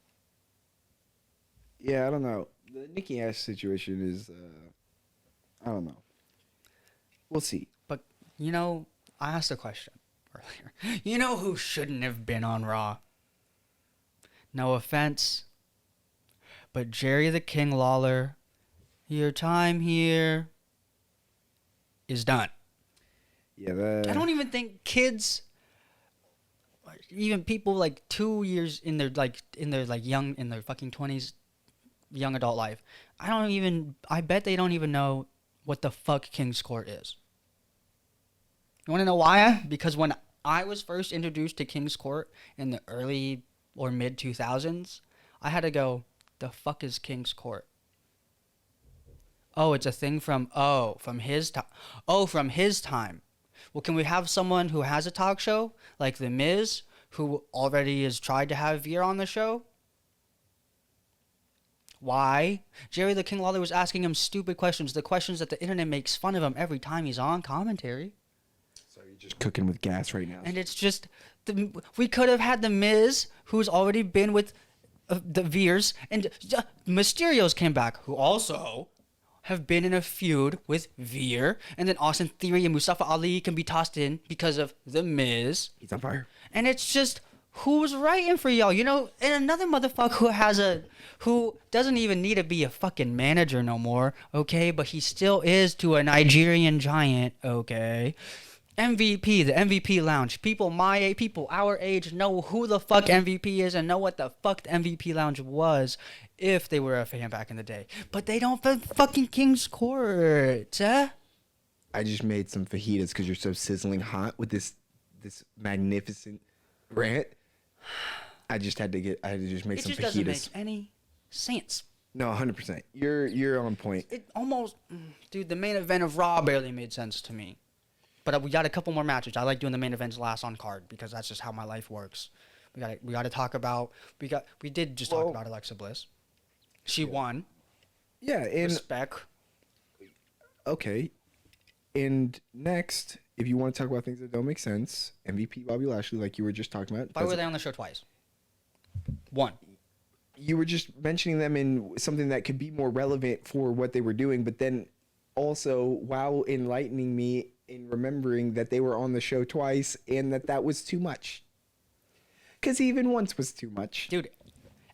Yeah, I don't know. The Nikki Ash situation is, I don't know. We'll see. But, you know, I asked a question earlier. You know who shouldn't have been on Raw? No offense, but Jerry the King Lawler, your time here is done. Yeah, I don't even think kids, even people like 2 years in their young in their fucking 20s, young adult life. I bet they don't even know what the fuck King's Court is. You want to know why? Because when I was first introduced to King's Court in the early or mid 2000s, I had to go, the fuck is King's Court? Oh, it's a thing from his time. Oh, from his time. Well, can we have someone who has a talk show like The Miz, who already has tried to have Veer on the show? Why? Jerry the King Lawler was asking him stupid questions, the questions that the internet makes fun of him every time he's on commentary. So you're just cooking with gas right now. And it's just, we could have had The Miz, who's already been with the Veers, and Mysterio's came back, who also have been in a feud with Veer, and then Austin Theory and Mustafa Ali can be tossed in because of The Miz. He's on fire. And it's just, who's writing for y'all, you know? And another motherfucker who doesn't even need to be a fucking manager no more, okay? But he still is to a Nigerian giant, okay? MVP, the MVP Lounge. People our age know who the fuck MVP is and know what the fuck the MVP Lounge was if they were a fan back in the day. But they don't fucking King's Court, huh? I just made some fajitas because you're so sizzling hot with this magnificent rant. I just had to just make some fajitas. It just doesn't make any sense. No, 100%. You're on point. It almost, dude, the main event of Raw barely made sense to me. But we got a couple more matches. I like doing the main events last on card because that's just how my life works. We got to talk about we did just talk about Alexa Bliss. She won. Yeah, and respect. Okay. And next, if you want to talk about things that don't make sense, MVP Bobby Lashley, like you were just talking about. Why were they on the show twice? One. You were just mentioning them in something that could be more relevant for what they were doing, but then also while enlightening me in remembering that they were on the show twice and that was too much. Because even once was too much. Dude,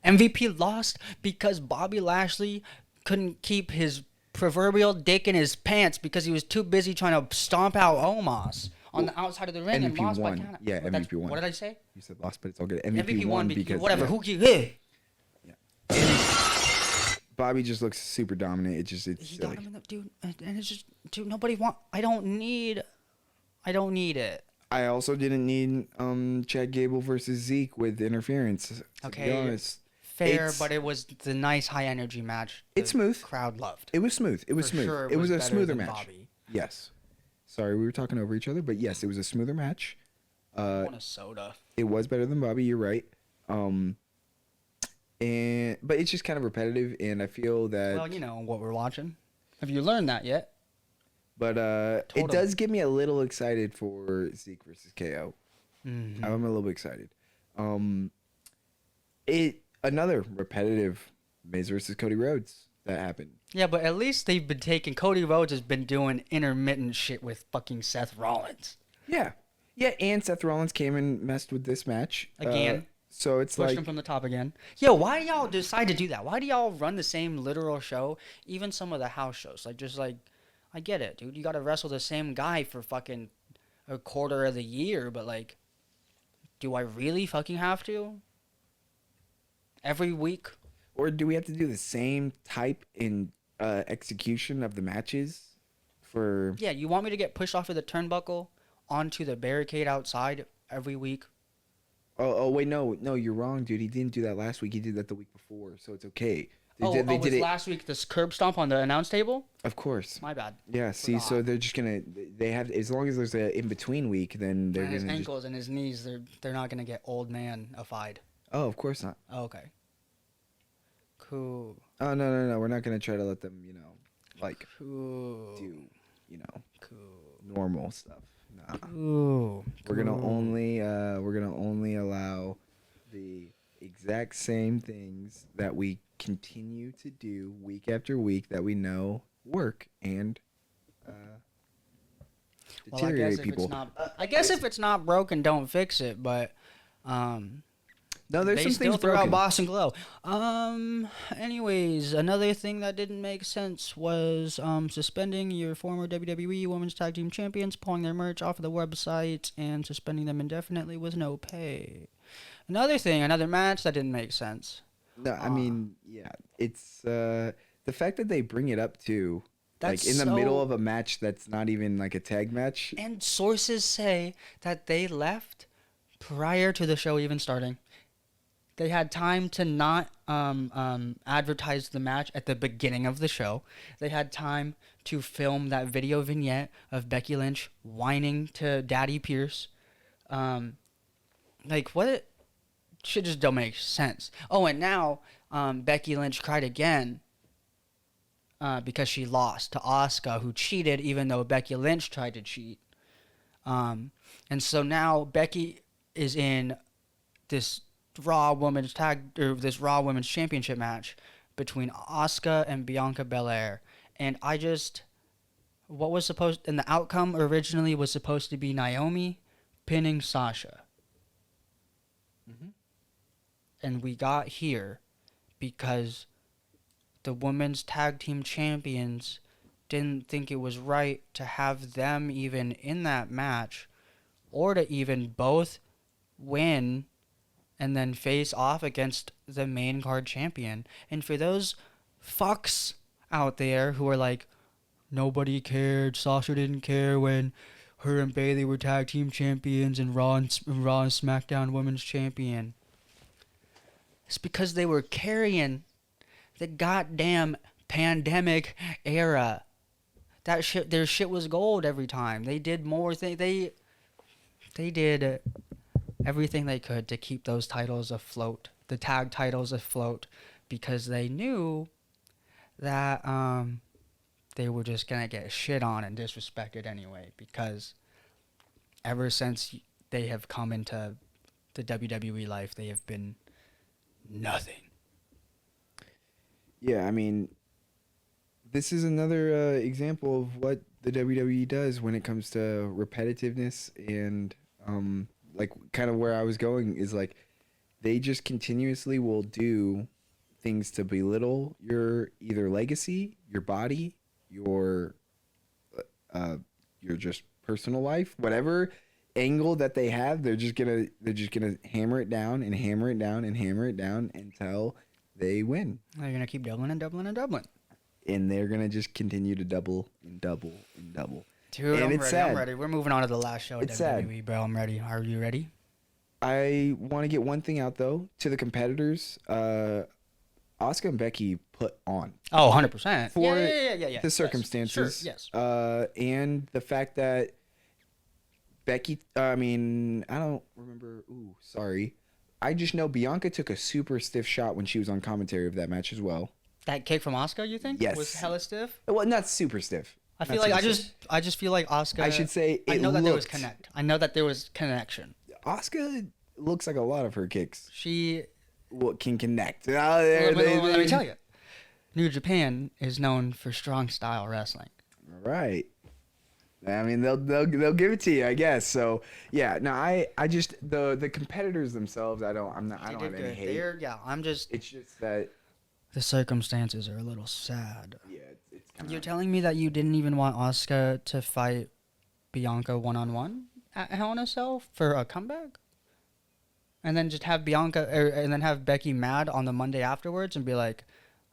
MVP lost because Bobby Lashley couldn't keep his proverbial dick in his pants because he was too busy trying to stomp out Omos on the outside of the ring. MVP and lost won. by count. Yeah, MVP won. What did I say? You said lost, but it's all good. MVP won because whatever. Yeah. Bobby just looks super dominant. He silly. Got him in the dude, and it's just nobody want. I don't need it. I also didn't need Chad Gable versus Zeke with interference. Okay, to be honest. Fair, but it was the nice high energy match. It's smooth. Crowd loved. It was smooth. It was For smooth. sure it was a better smoother than match. Bobby. Yes. Sorry, we were talking over each other, but yes, it was a smoother match. I want a soda. It was better than Bobby. You're right. But it's just kind of repetitive, and I feel that. Well, you know what we're watching. Have you learned that yet? But it does get me a little excited for Zeke versus KO. Mm-hmm. I'm a little bit excited. Another repetitive Miz versus Cody Rhodes that happened. Yeah, but at least they've been taking. Cody Rhodes has been doing intermittent shit with fucking Seth Rollins. Yeah, and Seth Rollins came and messed with this match again. So it's pushed like him from the top again. Yo, why do y'all decide to do that? Why do y'all run the same literal show? Even some of the house shows, I get it, dude. You got to wrestle the same guy for fucking a quarter of the year, but do I really fucking have to? Every week? Or do we have to do the same type in execution of the matches for? Yeah, you want me to get pushed off of the turnbuckle onto the barricade outside every week? Oh wait, no, you're wrong, dude. He didn't do that last week. He did that the week before, so it's okay. They did it last week. This curb stomp on the announce table. Of course. My bad. Yeah. See, so they're just gonna. They have as long as there's a in between week, then they're his gonna. His ankles and his knees. They're not gonna get old man-ified. Oh, of course not. Oh, okay. Cool. Oh no. We're not gonna try to let them, cool. do, cool. normal stuff. Nah. Cool. We're gonna only allow the exact exact same things that we continue to do week after week that we know work and Well, I deteriorate guess if people. it's not, I guess if it's not broken, don't fix it. But No, there's they some still things threw out broken. Boston Glow. Anyways, another thing that didn't make sense was suspending your former WWE Women's Tag Team Champions, pulling their merch off of the website, and suspending them indefinitely with no pay. Another thing, another match that didn't make sense. No, I mean, yeah, it's the fact that they bring it up too, like That's in the so- middle of a match that's not even like a tag match. And sources say that they left prior to the show even starting. They had time to not advertise the match at the beginning of the show. They had time to film that video vignette of Becky Lynch whining to Daddy Pierce. Like, what? Shit just don't make sense. Oh, and now Becky Lynch cried again because she lost to Asuka, who cheated even though Becky Lynch tried to cheat. And so now Becky is in this Raw Women's Championship match between Asuka and Bianca Belair. And and the outcome originally was supposed to be Naomi pinning Sasha. Mhm. And we got here because the women's tag team champions didn't think it was right to have them even in that match, or to even both win and then face off against the main card champion. And for those fucks out there who are like, nobody cared, Sasha didn't care when her and Bayley were tag team champions and Raw and SmackDown women's champion. It's because they were carrying the goddamn pandemic era. That shit, their shit was gold every time. They did more things. They did everything they could to keep those titles afloat, the tag titles afloat, because they knew that they were just gonna get shit on and disrespected anyway. Because ever since they have come into the WWE life, they have been nothing. Yeah, I mean, this is another example of what the WWE does when it comes to repetitiveness and like kind of where I was going is like they just continuously will do things to belittle your either legacy, your body, your just personal life, whatever angle that they have, they're just gonna hammer it down and hammer it down and hammer it down until they win. They're gonna keep doubling and doubling and doubling. And they're gonna just continue to double and double and double. Dude, And I'm it's ready. sad. I'm ready. We're moving on to the last show of It's sad. WWE, bro. I'm ready. Are you ready? I want to get one thing out though to the competitors. Asuka and Becky put on Oh, 100%. for Yeah. the Yes. circumstances. Sure, yes. And the fact that Becky, I mean, I don't remember. Ooh, sorry. I just know Bianca took a super stiff shot when she was on commentary of that match as well. That kick from Asuka, you think? Yes. Was hella stiff? Well, not super stiff. I Not feel like super stiff. I just feel like Asuka. I should say I it know that there was looked- connect. I know that there was connection. Asuka looks like a lot of her kicks. She. Can connect. Let me tell you, New Japan is known for strong style wrestling. Right. I mean, they'll give it to you, I guess. So yeah, no, I just the competitors themselves, I don't have any hate. I'm just. It's just that The circumstances are a little sad. yeah, it's kind You're telling me that you didn't even want Asuka to fight Bianca one-on-one at Hell in a Cell for a comeback? And then just have and then have Becky mad on the Monday afterwards and be like,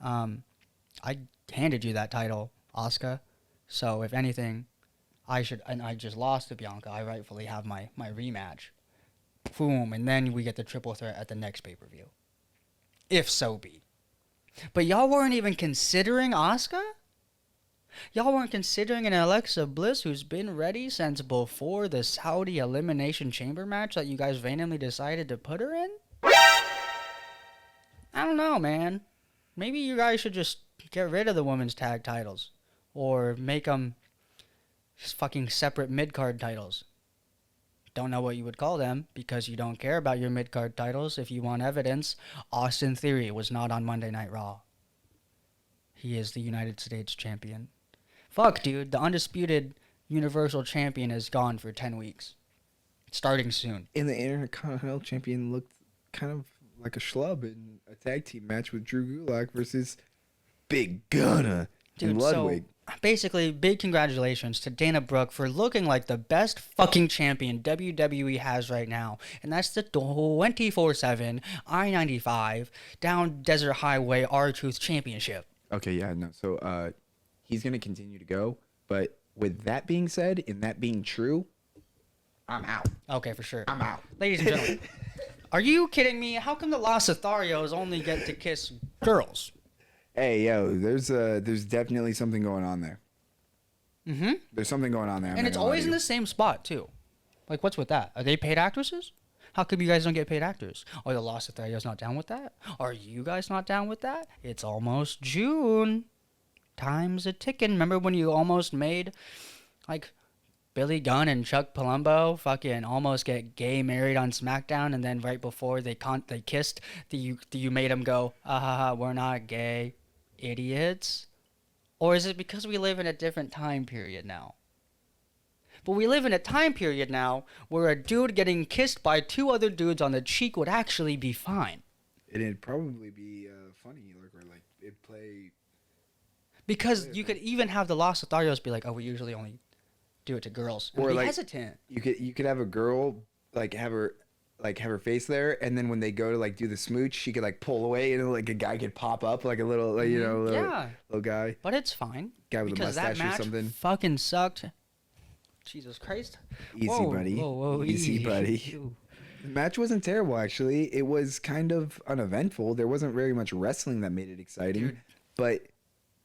I handed you that title, Asuka. So if anything, I just lost to Bianca. I rightfully have my rematch. Boom. And then we get the triple threat at the next pay-per-view. If so be. But y'all weren't even considering Asuka? Y'all weren't considering an Alexa Bliss who's been ready since before the Saudi Elimination Chamber match that you guys randomly decided to put her in? I don't know, man. Maybe you guys should just get rid of the women's tag titles. Or make them just fucking separate mid-card titles. don't know what you would call them because you don't care about your mid-card titles. If you want evidence, Austin Theory was not on Monday Night Raw. He is the United States champion. Fuck, dude. The undisputed Universal Champion is gone for 10 weeks. Starting soon. And the Intercontinental Champion looked kind of like a schlub in a tag team match with Drew Gulak versus Big Gunna and Ludwig. So basically, big congratulations to Dana Brooke for looking like the best fucking champion WWE has right now. And that's the 24/7 I-95 down Desert Highway R-Truth Championship. Okay, yeah, no. So he's going to continue to go. But with that being said, and that being true, I'm out. Okay, for sure. I'm out. Ladies and gentlemen, are you kidding me? How come the Los Lotharios only get to kiss girls? Hey, yo, there's definitely something going on there. Mm-hmm. There's something going on there. And it's always in the same spot, too. Like, what's with that? Are they paid actresses? How come you guys don't get paid actors? Are the Los Lotharios not down with that? Are you guys not down with that? It's almost June. Time's a ticking. Remember when you almost made, like, Billy Gunn and Chuck Palumbo fucking almost get gay married on SmackDown, and then right before they kissed, you made them go, we're not gay, idiots? Or is it because we live in a different time period now? But we live in a time period now where a dude getting kissed by two other dudes on the cheek would actually be fine. It'd probably be funny, like it'd play. Because you could even have the Los Lotharios be like, oh, we usually only do it to girls. And Or be like hesitant. you could have a girl have her face there, and then when they go to like do the smooch, she could like pull away, and like a guy could pop up like a little little guy. But it's fine. Guy with a because that mustache or match something. fucking sucked. Jesus Christ. Easy, buddy. Whoa, Easy, buddy. The match wasn't terrible, actually. It was kind of uneventful. There wasn't very much wrestling that made it exciting. Dude. But,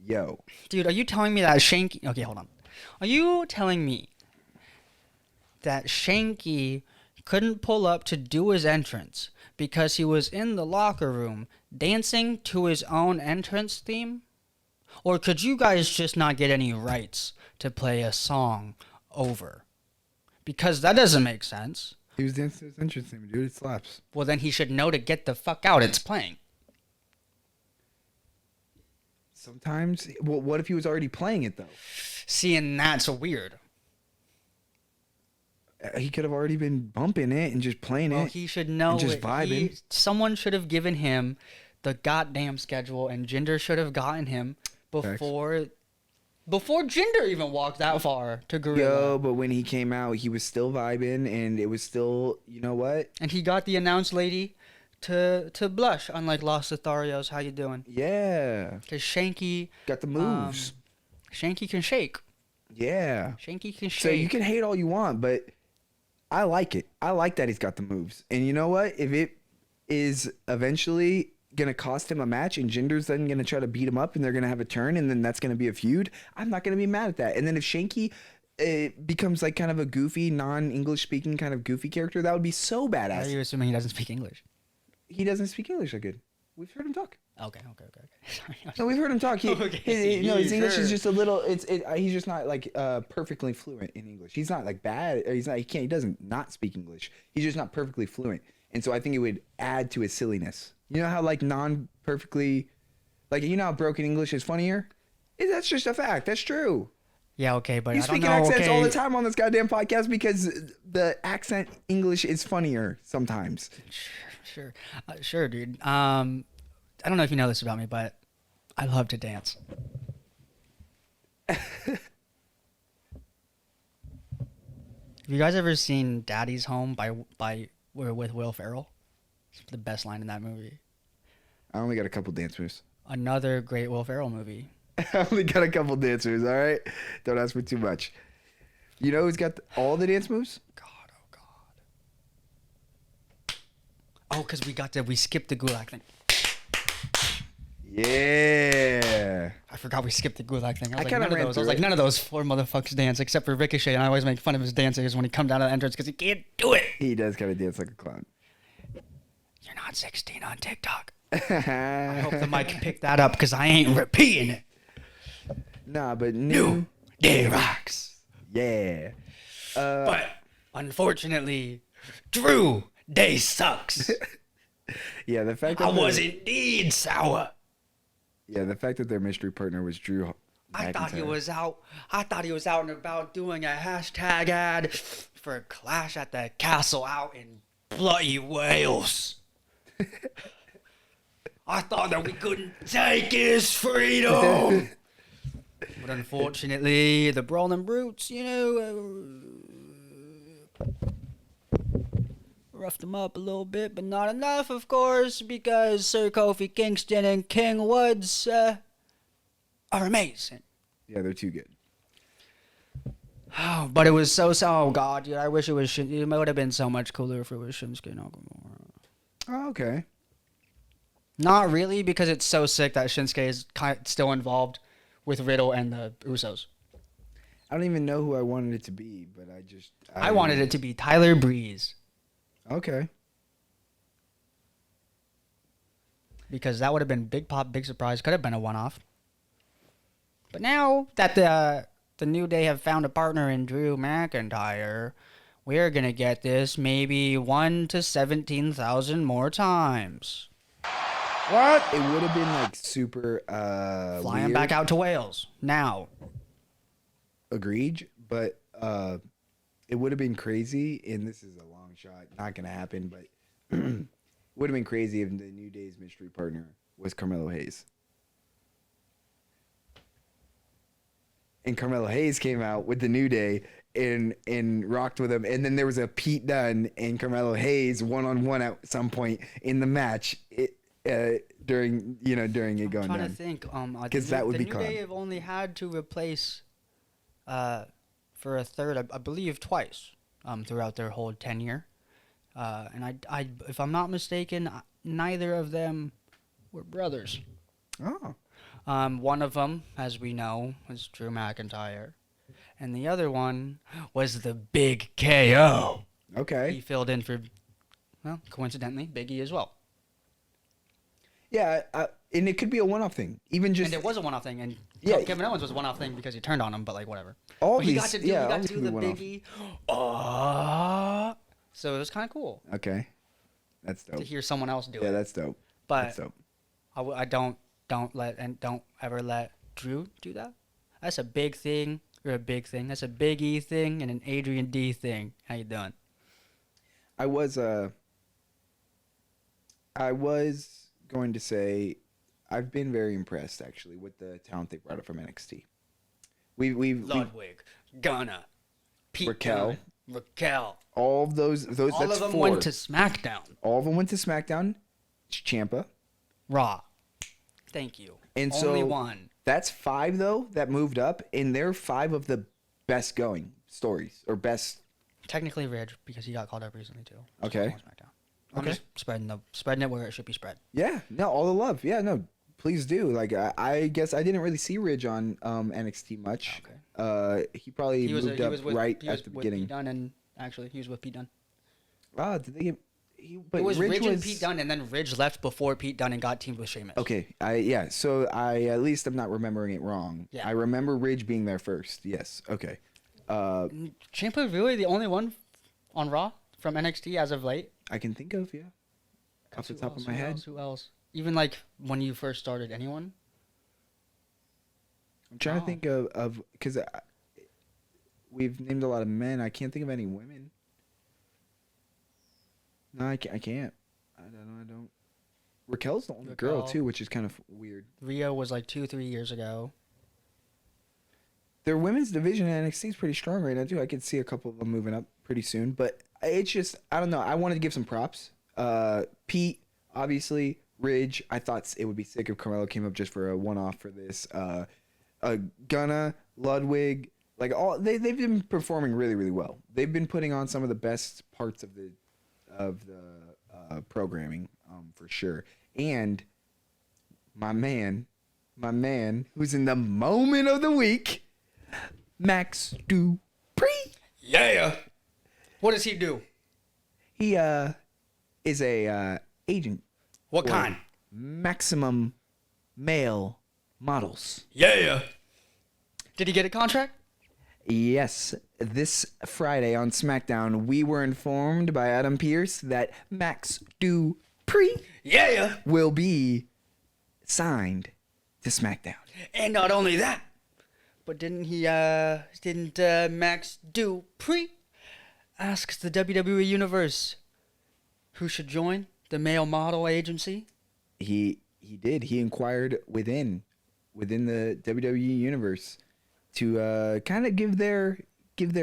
yo. Dude, are you telling me that Shanky... Okay, hold on. Are you telling me that Shanky couldn't pull up to do his entrance because he was in the locker room dancing to his own entrance theme? Or could you guys just not get any rights to play a song over? Because that doesn't make sense. He was dancing to his entrance theme, dude. It slaps. Well, then he should know to get the fuck out. It's playing. Sometimes. Well, what if he was already playing it, though? See, and that's weird. He could have already been bumping it and just playing Well, it. he should know. And just vibing. Someone should have given him the goddamn schedule, and Jinder should have gotten him before Jinder even walked that far to Gorilla. Yo, but when he came out, he was still vibing, and it was still, you know what? And he got the announce lady to blush, unlike Los Lotharios. How you doing? Yeah. Because Shanky... Got the moves. Shanky can shake. Yeah. Shanky can shake. So you can hate all you want, but I like it. I like that he's got the moves. And you know what? If it is eventually going to cost him a match and Jinder's then going to try to beat him up and they're going to have a turn and then that's going to be a feud, I'm not going to be mad at that. And then if Shanky becomes like kind of a goofy, non-English speaking kind of goofy character, that would be so badass. Are you assuming he doesn't speak English? He doesn't speak English that good. We've heard him talk. Okay. Sorry. No, we've heard him talk. His English is just a little. He's just not like perfectly fluent in English. He's not like bad. Or he's not. He doesn't not speak English. He's just not perfectly fluent. And so I think it would add to his silliness. You know how like non-perfectly, like you know how broken English is funnier. That's just a fact. That's true. Yeah. Okay, but You I don't speak know. in accents all the Okay. time on this goddamn podcast because the accent English is funnier sometimes. Sure, dude. I don't know if you know this about me, but I love to dance. Have you guys ever seen Daddy's Home with Will Ferrell? It's the best line in that movie. I only got a couple dance moves. Another great Will Ferrell movie. I only got a couple dance moves, all right? Don't ask for too much. You know who's got all the dance moves? God. Oh, because we skipped the Gulag thing. Yeah. I forgot we skipped the Gulag thing. I was kinda like, none of ran those. I through was like, it. none of those four motherfuckers dance except for Ricochet, and I always make fun of his dances when he comes down to the entrance because he can't do it. He does kind of dance like a clown. You're not 16 on TikTok. I hope the mic picked that up because I ain't repeating it. Nah, but New Day Rocks. Yeah. But Unfortunately, Drew Day sucks. Yeah, the fact I that was indeed sour. the fact that their mystery partner was Drew. I thought he McIntyre. was out. I thought he was out and about doing a hashtag ad for a clash at the castle out in bloody Wales. I thought that we couldn't take his freedom. But unfortunately, the Brawling Brutes, roughed him up a little bit, but not enough, of course, because Sir Kofi Kingston and King Woods are amazing. Yeah, they're too good. Oh, but it was oh god, dude, I wish it was it would have been so much cooler if it was Shinsuke Nakamura. Oh, okay. Not really, because it's so sick that Shinsuke is still involved with Riddle and the Usos. I don't even know who I wanted it to be, but I wanted it to be Tyler Breeze. Okay. Because that would have been big pop, big surprise. Could have been a one-off. But now that the New Day have found a partner in Drew McIntyre, we're going to get this maybe 1 to 17,000 more times. What? It would have been like super Flying weird. back out to Wales. Now. Agreed, but it would have been crazy, and this is a long shot, not gonna happen, but it would have been crazy if the New Day's mystery partner was Carmelo Hayes. And Carmelo Hayes came out with the New Day and rocked with him, and then there was a Pete Dunne and Carmelo Hayes one-on-one at some point in the match. During it going I'm trying down. to think. Because that would be the New calm. Day have only had to replace for a third, I believe, twice throughout their whole tenure. And I, if I'm not mistaken, neither of them were brothers. Oh. One of them, as we know, was Drew McIntyre, and the other one was the Big KO. He Okay. filled in for, well, coincidentally, Big E as well. Yeah, and it could be a one-off thing. Even just And it was a one-off thing, and Yeah. Kevin Owens was a one-off thing because he turned on him, but like whatever. all But he these, got to do, yeah, he all got these to could do be the one-off. Biggie. So it was kind of cool Okay, that's dope. to hear someone else do Yeah, it. that's dope. But That's dope. I don't ever let Drew do that. That's a big thing. Or a big thing. That's a Big E thing and an Adrian D thing. How you doing? I was going to say I've been very impressed actually with the talent they brought up from NXT. We've Ludwig, Gunna, Pete Raquel. Dunne, Raquel. all of those All that's of them four. went to SmackDown. All of them went to SmackDown. Ciampa. Raw. Thank you. And Only so one. That's 5 though that moved up, and they're 5 of the best going stories or best. Technically Ridge because he got called up recently too. Okay. On SmackDown. I'm Okay. just spreading it where it should be spread. Yeah, no, all the love. Yeah, no, please do. Like I guess I didn't really see Ridge on NXT much. Okay. He probably He was moved up with, right he was at the with beginning. Pete Dunne, and actually he was with Pete Dunne. Ah, did they get? But It was Ridge was and Pete Dunne, and then Ridge left before Pete Dunne and got teamed with Sheamus. Okay, so I at least I'm not remembering it wrong. Yeah. I remember Ridge being there first. Yes. Okay. Ciampa really the only one on Raw from NXT as of late? I can think of off the top of my head. Who else? Even like when you first started, anyone? I'm trying to Oh. think of because we've named a lot of men. I can't think of any women. No, I can't. I don't. Raquel's the only girl Raquel. too, which is kind of weird. Rio was like 2-3 years ago. Their women's division in NXT is pretty strong right now too. I could see a couple of them moving up pretty soon, but it's just I don't know. I wanted to give some props. Pete, obviously, Ridge. I thought it would be sick if Carmelo came up just for a one-off for this. Gunna, Ludwig, like they've been performing really, really well. They've been putting on some of the best parts of the programming, for sure. And my man, who's in the moment of the week, Max Dupree. Yeah. What does he do? He is a agent. What for kind? Maximum Male Models. Yeah. Did he get a contract? Yes, this Friday on SmackDown, we were informed by Adam Pearce that Max Dupree will be signed to SmackDown. And not only that, but didn't Max Dupree ask the WWE Universe who should join the male model agency? He did. He inquired within the WWE Universe to kind of give their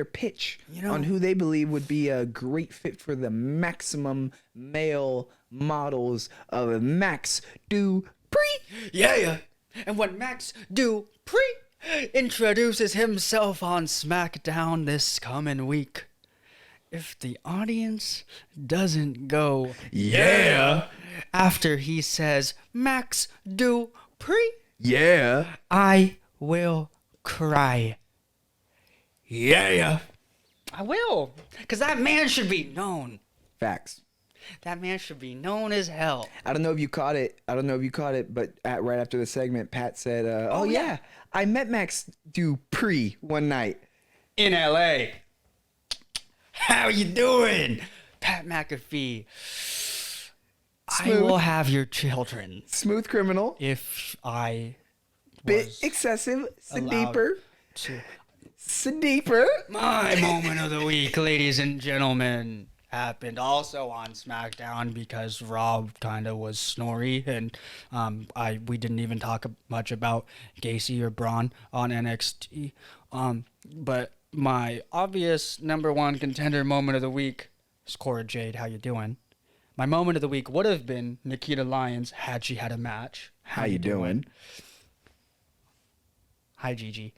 pitch on who they believe would be a great fit for the maximum male models of Max Dupree. Yeah. And when Max Dupree introduces himself on SmackDown this coming week, if the audience doesn't go, yeah, after he says Max Dupree, Yeah. I will cry. Yeah. I will. Because that man should be known. Facts. That man should be known as hell. I don't know if you caught it. But right after the segment, Pat said, "Oh yeah, I met Max Dupree one night In L.A. How you doing? Pat McAfee. I Smooth. will have your children Smooth criminal, if I bit was excessive, allowed Sadiper, to. Sadiper." My moment of the week, ladies and gentlemen, happened also on SmackDown because Raw kind of was snory, and we didn't even talk much about Gacy or Braun on NXT. But my obvious number one contender moment of the week is Cora Jade. How you doing? My moment of the week would have been Nikita Lyons had she had a match. How you doing? Hi, Gigi.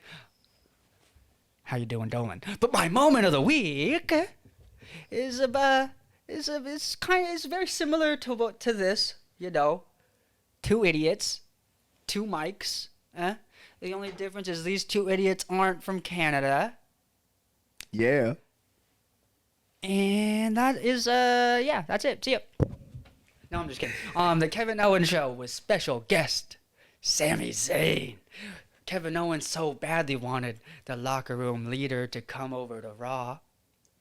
How you doing, Dolan? But my moment of the week is very similar to this. Two idiots, two mics. The only difference is these two idiots aren't from Canada. Yeah. And that is that's it. See ya. No, I'm just kidding. The Kevin Owens show with special guest Sami Zayn. Kevin Owens so badly wanted the locker room leader to come over to Raw.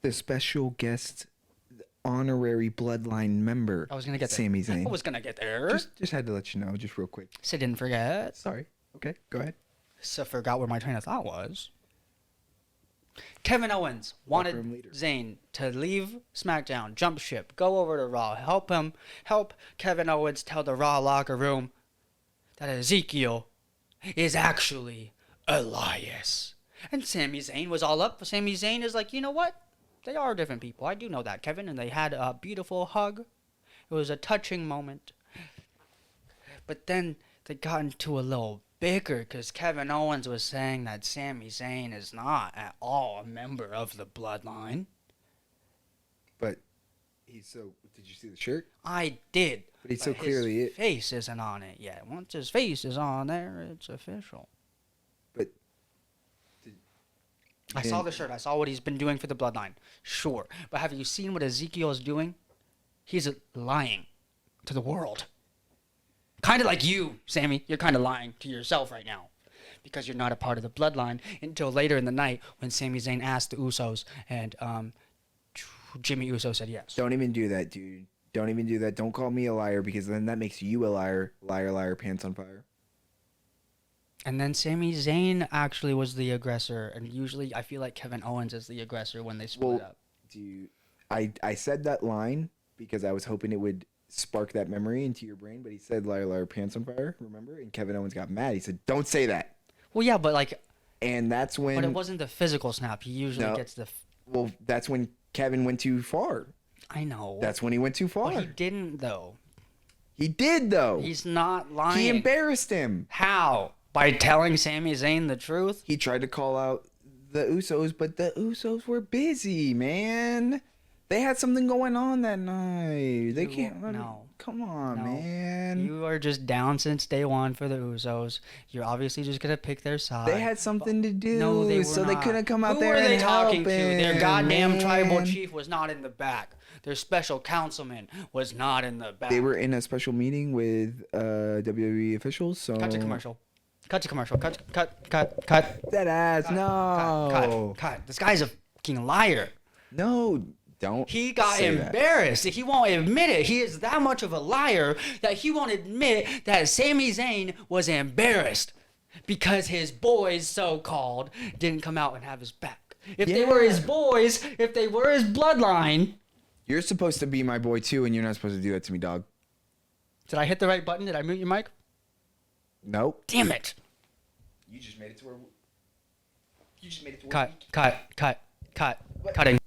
The special guest, the honorary bloodline member. I was gonna get there. Sami Zayn. I was gonna get there. Just had to let you know, just real quick. So didn't forget. Sorry. Okay, go ahead. So forgot where my train of thought was. Kevin Owens wanted room leader. Zayn to leave SmackDown, jump ship, go over to Raw, help Kevin Owens tell the Raw locker room that Ezekiel is actually Elias. And Sami Zayn was all up. Sami Zayn is like, you know what? They are different people. I do know that, Kevin. And they had a beautiful hug. It was a touching moment. But then they got into a little bicker because Kevin Owens was saying that Sami Zayn is not at all a member of the bloodline. But he's so. Did you see the shirt? I did. But he's so clearly his it. face isn't on it yet. Once his face is on there, it's official. But I saw the shirt. I saw what he's been doing for the bloodline. Sure. But have you seen what Ezekiel is doing? He's lying to the world. Kind of like you, Sammy. You're kind of lying to yourself right now. Because you're not a part of the bloodline until later in the night when Sami Zayn asked the Usos and Jimmy Uso said yes. Don't even do that, dude. Don't even do that. Don't call me a liar because then that makes you a liar. Liar, liar, pants on fire. And then Sami Zayn actually was the aggressor. And usually I feel like Kevin Owens is the aggressor when they split up. Dude, I said that line because I was hoping it would spark that memory into your brain, but he said liar, liar, pants on fire, remember? And Kevin Owens got mad. He said, don't say that. Well, yeah, but like... And that's when... But it wasn't the physical snap. He usually gets the... Well, that's when Kevin went too far. I know. That's when he went too far. But he didn't, though. He did, though. He's not lying. He embarrassed him. How? By telling Sami Zayn the truth? He tried to call out the Usos, but the Usos were busy, man. They had something going on that night. They can't... No. Come on, No. man. You are just down since day one for the Usos. You're obviously just going to pick their side. They had something to do, No, they were so not. they couldn't come out Who there were and they talking help to? Their him, goddamn tribal man. chief was not in the back. Their special councilman was not in the back. They were in a special meeting with WWE officials, so... Cut to commercial. Cut to commercial. Cut. That ass, no. Cut. This guy's a fucking liar. No, don't. He got say that. embarrassed. He won't admit it. He is that much of a liar that he won't admit that Sami Zayn was embarrassed because his boys, so-called, didn't come out and have his back. If they were his boys, if they were his bloodline. You're supposed to be my boy too, and you're not supposed to do that to me, dog. Did I hit the right button? Did I mute your mic? Nope. Damn it. You just made it to where. You just made it to where. Cut. Cutting.